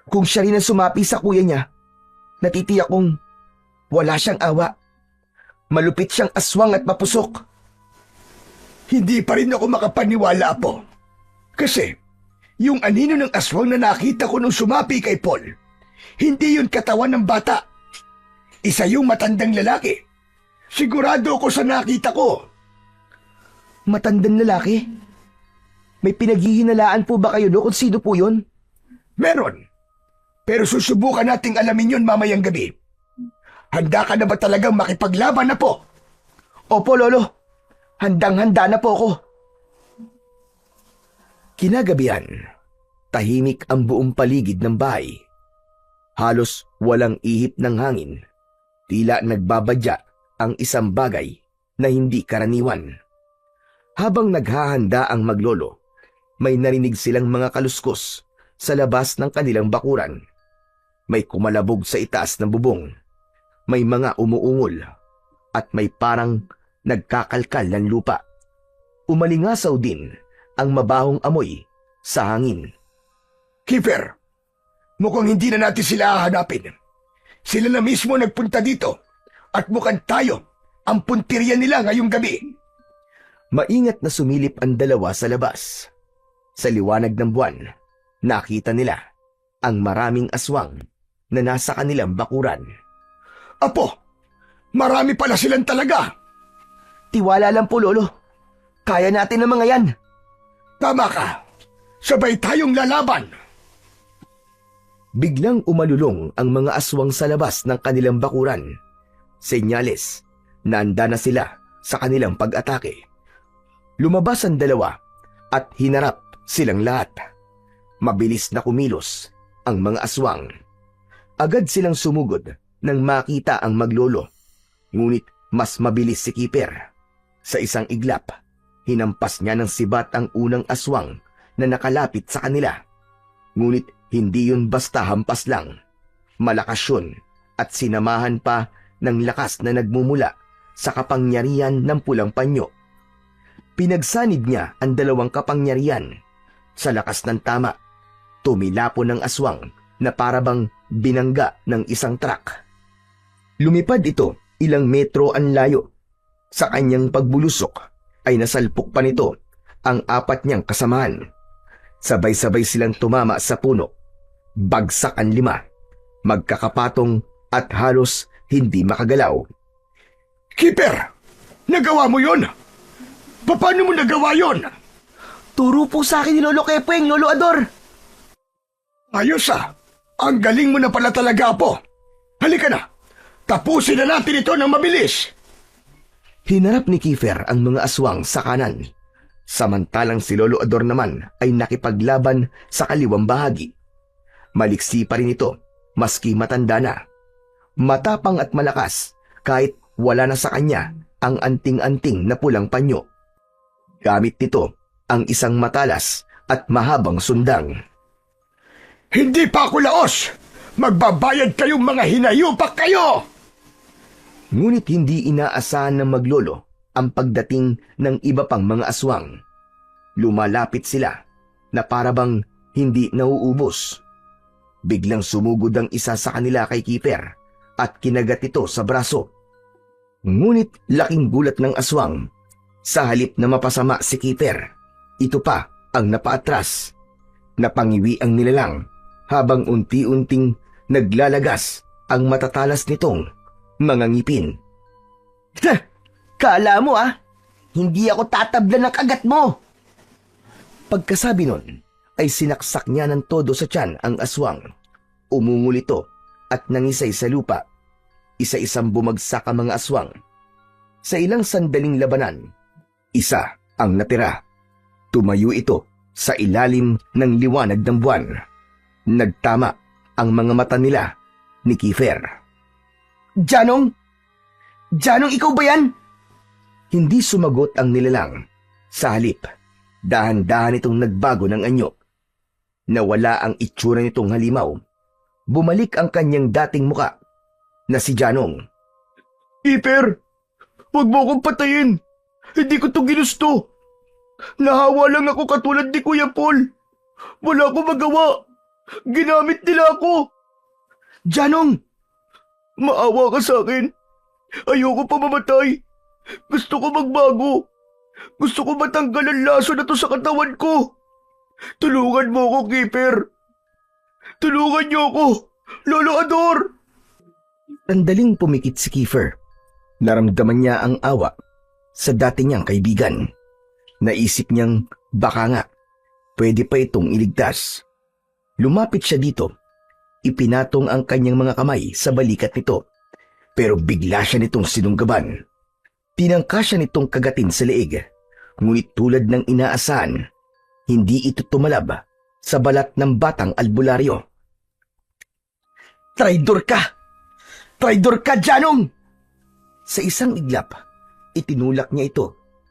Kung siya rin ang sumapi sa kuya niya, natitiyak kong wala siyang awa. Malupit siyang aswang at mapusok. Hindi pa rin ako makapaniwala, Apo. Kasi yung anino ng aswang na nakita ko nung sumapi kay Paul, hindi yun katawan ng bata. Isa yung matandang lalaki. Sigurado ko sa nakita ko. Matandang lalaki? May pinaghihinalaan po ba kayo kung sino po yun? Meron. Pero susubukan nating alamin yun mamayang gabi. Handa ka na ba talagang makipaglaban, na po? Opo, Lolo. Handang-handa na po ako. Kinagabihan, tahimik ang buong paligid ng bahay. Halos walang ihip ng hangin. Tila nagbabadya ang isang bagay na hindi karaniwan. Habang naghahanda ang maglolo, may narinig silang mga kaluskos sa labas ng kanilang bakuran. May kumalabog sa itaas ng bubong. May mga umuungol at may parang nagkakalkal ng lupa. Umalingasaw din ang mabahong amoy sa hangin. Kiefer, mukhang hindi na natin sila hahanapin. Sila na mismo nagpunta dito at mukhang tayo ang puntirya nila ngayong gabi. Maingat na sumilip ang dalawa sa labas. Sa liwanag ng buwan, nakita nila ang maraming aswang na nasa kanilang bakuran. Apo, marami pala silang talaga. Tiwala lang po, Lolo. Kaya natin ang mga yan. Tama ka. Sabay tayong lalaban. Biglang umalulong ang mga aswang sa labas ng kanilang bakuran. Senyales na handa na sila sa kanilang pag-atake. Lumabas ang dalawa at hinarap silang lahat. Mabilis na kumilos ang mga aswang. Agad silang sumugod nang makita ang maglolo. Ngunit mas mabilis si Keeper. Sa isang iglap, hinampas niya ng sibat ang unang aswang na nakalapit sa kanila. Ngunit hindi yun basta hampas lang. Malakas yun at sinamahan pa ng lakas na nagmumula sa kapangyarihan ng pulang panyo. Pinagsanib niya ang dalawang kapangyarihan. Sa lakas ng tama, tumilapon ng aswang na parabang binangga ng isang truck. Lumipad ito ilang metro ang layo. Sa kanyang pagbulusok ay nasalpok pa nito ang apat niyang kasamahan. Sabay-sabay silang tumama sa puno. Bagsak ang 5, magkakapatong at halos hindi makagalaw. Keeper, nagawa mo yon? Paano mo nagawa yon? Turo po sa akin ni Lolo Kepeng, Lolo Ador. Ayos ah. Ang galing mo na pala talaga, Apo. Halika na. Tapusin na natin ito ng mabilis. Hinarap ni Kiefer ang mga aswang sa kanan. Samantalang si Lolo Ador naman ay nakipaglaban sa kaliwang bahagi. Maliksi pa rin ito, maski matanda na. Matapang at malakas kahit wala na sa kanya ang anting-anting na pulang panyo. Gamit nito ang isang matalas at mahabang sundang. Hindi pa ako laos! Magbabayad kayong mga hinayupak kayo! Ngunit hindi inaasahan ng maglolo ang pagdating ng iba pang mga aswang. Lumalapit sila na parabang hindi nauubos. Biglang sumugod ang isa sa kanila kay Keeper at kinagat ito sa braso. Ngunit laking gulat ng aswang. Sa halip na mapasama si Keeper, ito pa ang napaatras. Napangiwi ang nilalang habang unti-unting naglalagas ang matatalas nitong mga ngipin. Kala mo hindi ako tatablan ng kagat mo. Pagkasabi nun, ay sinaksak niya ng todo sa tiyan ang aswang. Umungol ito at nangisay sa lupa. Isa-isang bumagsak ang mga aswang. Sa ilang sandaling labanan, isa ang natira. Tumayo ito sa ilalim ng liwanag ng buwan. Nagtama ang mga mata nila ni Keefer. Janong? Janong, ikaw ba yan? Hindi sumagot ang nilalang. Sa halip, dahan-dahan itong nagbago ng anyo. Nawala ang itsura nitong halimaw. Bumalik ang kanyang dating muka na si Janong. Keeper, huwag mo akong patayin. Hindi ko to ginusto. Nahawa lang ako katulad ni Kuya Paul. Wala akong magawa. Ginamit nila ako. Janong, maawa ka sa akin. Ayoko pa mamatay. Gusto ko magbago. Gusto ko matanggal ang laso na to sa katawan ko. Tulungan mo ako, Keeper. Tulungan niyo ako, Lolo Ador. Sandaling pumikit si Keefer. Naramdaman niya ang awa sa dati niyang kaibigan. Naisip niyang baka nga pwede pa itong iligtas. Lumapit siya dito. Ipinatong ang kanyang mga kamay sa balikat nito. Pero bigla siya nitong sinunggaban. Tinangka siya nitong kagatin sa leeg. Ngunit tulad ng inaasahan, hindi ito tumalab sa balat ng batang albularyo. Traidor ka! Traidor ka, Janong! Sa isang iglap, itinulak niya ito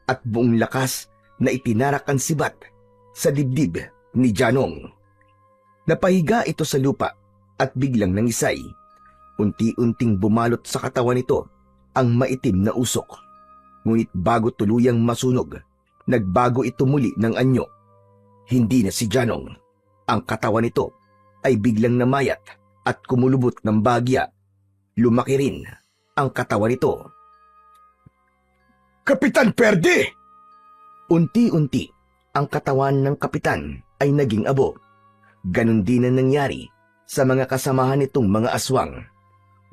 at buong lakas na itinarak ang sibat sa dibdib ni Janong. Napahiga ito sa lupa at biglang nangisay. Unti-unting bumalot sa katawan nito ang maitim na usok. Ngunit bago tuluyang masunog, nagbago ito muli ng anyo. Hindi na si Janong. Ang katawan nito ay biglang namayat at kumulubot ng bagya lumaki rin ang katawan nito. Kapitan Perdi! Unti-unti, ang katawan ng kapitan ay naging abo. Ganon din ang nangyari sa mga kasamahan nitong mga aswang.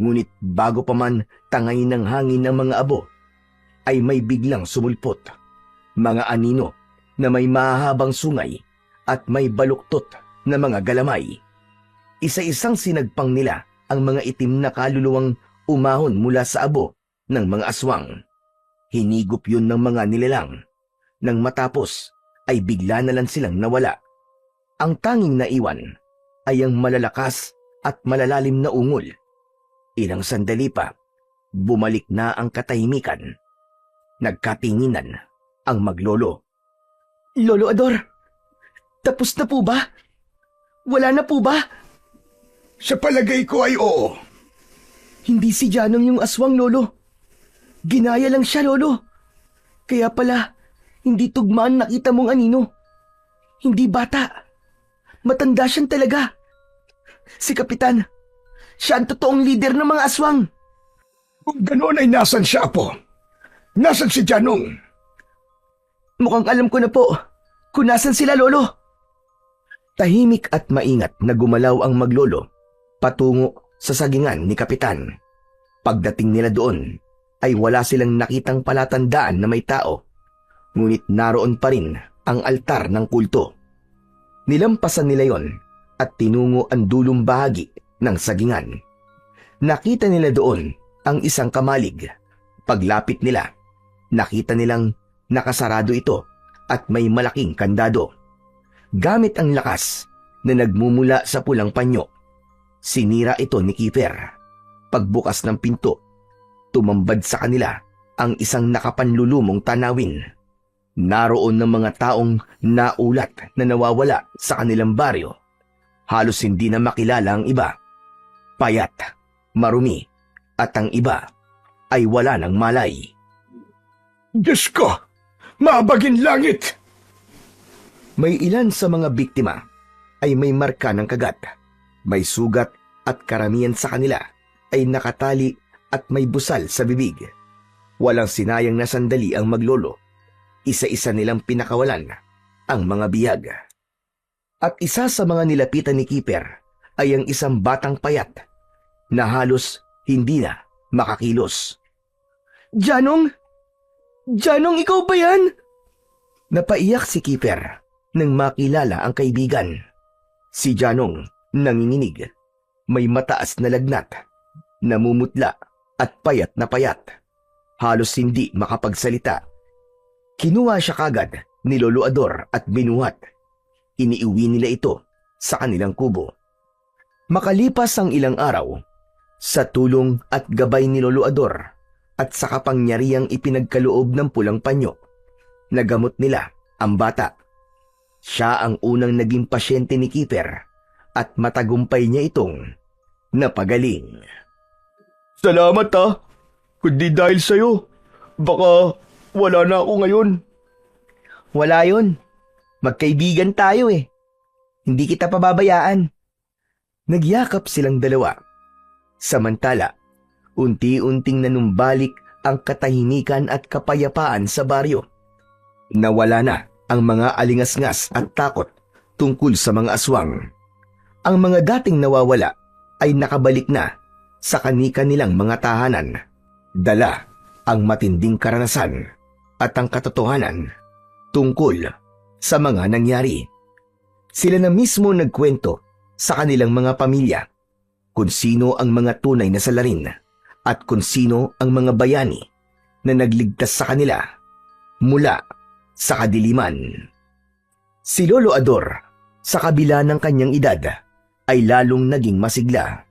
Ngunit bago pa man tangay ng hangin ng mga abo, ay may biglang sumulpot. Mga anino na may mahahabang sungay at may baluktot na mga galamay. Isa-isang sinagpang nila ang mga itim na kaluluwang umahon mula sa abo ng mga aswang. Hinigop yun ng mga nilalang. Nang matapos, ay bigla na lang silang nawala. Ang tanging naiwan ay ang malalakas at malalalim na ungol. Ilang sandali pa, bumalik na ang katahimikan. Nagkatinginan ang maglolo. Lolo Ador, tapos na po ba? Wala na po ba? Sa palagay ko ay oo. Hindi si Janong yung aswang, Lolo. Ginaya lang siya, Lolo. Kaya pala, hindi tugmaan nakita mong anino. Hindi bata. Matanda siyang talaga. Si Kapitan, siya ang totoong leader ng mga aswang. Kung ganoon ay nasan siya, Apo? Nasan si Janong? Mukhang alam ko na po kung nasan sila, Lolo. Tahimik at maingat na gumalaw ang maglolo patungo sa sagingan ni Kapitan. Pagdating nila doon, ay wala silang nakitang palatandaan na may tao. Ngunit naroon pa rin ang altar ng kulto. Nilampasan nila yon at tinungo ang dulong bahagi ng sagingan. Nakita nila doon ang isang kamalig. Paglapit nila, nakita nilang nakasarado ito at may malaking kandado. Gamit ang lakas na nagmumula sa pulang panyo, sinira ito ni Kiefer. Pagbukas ng pinto, tumambad sa kanila ang isang nakapanlulumong tanawin. Naroon ng mga taong naulat na nawawala sa kanilang baryo. Halos hindi na makilala ang iba. Payat, marumi, at ang iba ay wala ng malay. Diyos ko! Mabagin langit! May ilan sa mga biktima ay may marka ng kagat, may sugat at karamihan sa kanila ay nakatali at may busal sa bibig. Walang sinayang na sandali ang maglolo. Isa-isa nilang pinakawalan ang mga biyag. At isa sa mga nilapitan ni Kiefer ay ang isang batang payat na halos hindi na makakilos. Janong? Janong, ikaw ba yan? Napaiyak si Kiefer nang makilala ang kaibigan. Si Janong nanginginig, may mataas na lagnat, namumutla at payat na payat. Halos hindi makapagsalita. Kinuha siya kagad ni Lolo Ador at binuhat. Iniuwi nila ito sa kanilang kubo. Makalipas ang ilang araw, sa tulong at gabay ni Lolo Ador at sa kapangyarihang ipinagkaloob ng pulang panyo, nagamot nila ang bata. Siya ang unang naging pasyente ni Kiefer at matagumpay niya itong napagaling. Salamat Kundi dahil sa'yo, baka wala na ako ngayon. Wala yun. Magkaibigan tayo eh. Hindi kita pababayaan. Nagyakap silang dalawa. Samantala, unti-unting nanumbalik ang katahimikan at kapayapaan sa baryo. Nawala na ang mga alingasngas at takot tungkol sa mga aswang. Ang mga dating nawawala ay nakabalik na sa kani-kanilang mga tahanan. Dala ang matinding karanasan at ang katotohanan tungkol sa mga nangyari. Sila na mismo nagkwento sa kanilang mga pamilya kung sino ang mga tunay na salarin at kung sino ang mga bayani na nagligtas sa kanila mula sa kadiliman. Si Lolo Ador, sa kabila ng kanyang edad, ay lalong naging masigla.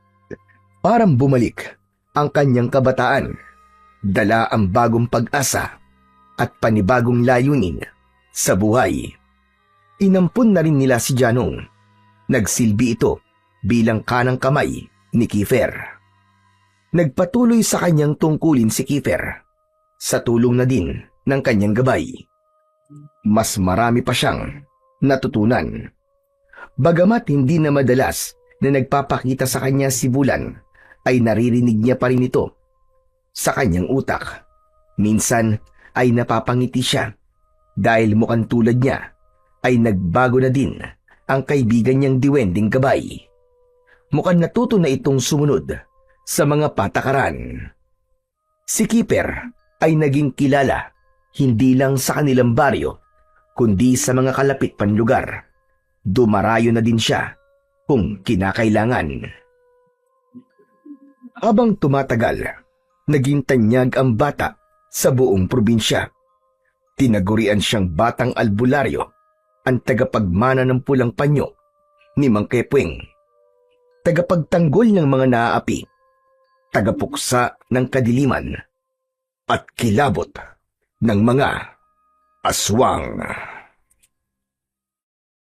Parang bumalik ang kanyang kabataan, dala ang bagong pag-asa at panibagong layunin sa buhay. Inampun na rin nila si Janong. Nagsilbi ito bilang kanang kamay ni Kiefer. Nagpatuloy sa kanyang tungkulin si Kiefer sa tulong na din ng kanyang gabay. Mas marami pa siyang natutunan. Bagamat hindi na madalas na nagpapakita sa kanya si Bulan, ay naririnig niya pa rin ito sa kanyang utak. Minsan ay napapangiti siya dahil mukhang tulad niya ay nagbago na din ang kaibigan niyang diwending gabay. Mukhang natuto na itong sumunod sa mga patakaran. Si Keeper ay naging kilala hindi lang sa kanilang baryo kundi sa mga kalapit pang lugar. Dumarayo na din siya kung kinakailangan. Habang tumatagal, naging tanyag ang bata sa buong probinsya. Tinagurian siyang batang albularyo, ang tagapagmana ng pulang panyo ni Mang Kepweng, tagapagtanggol ng mga naaapi, tagapuksa ng kadiliman, at kilabot ng mga aswang.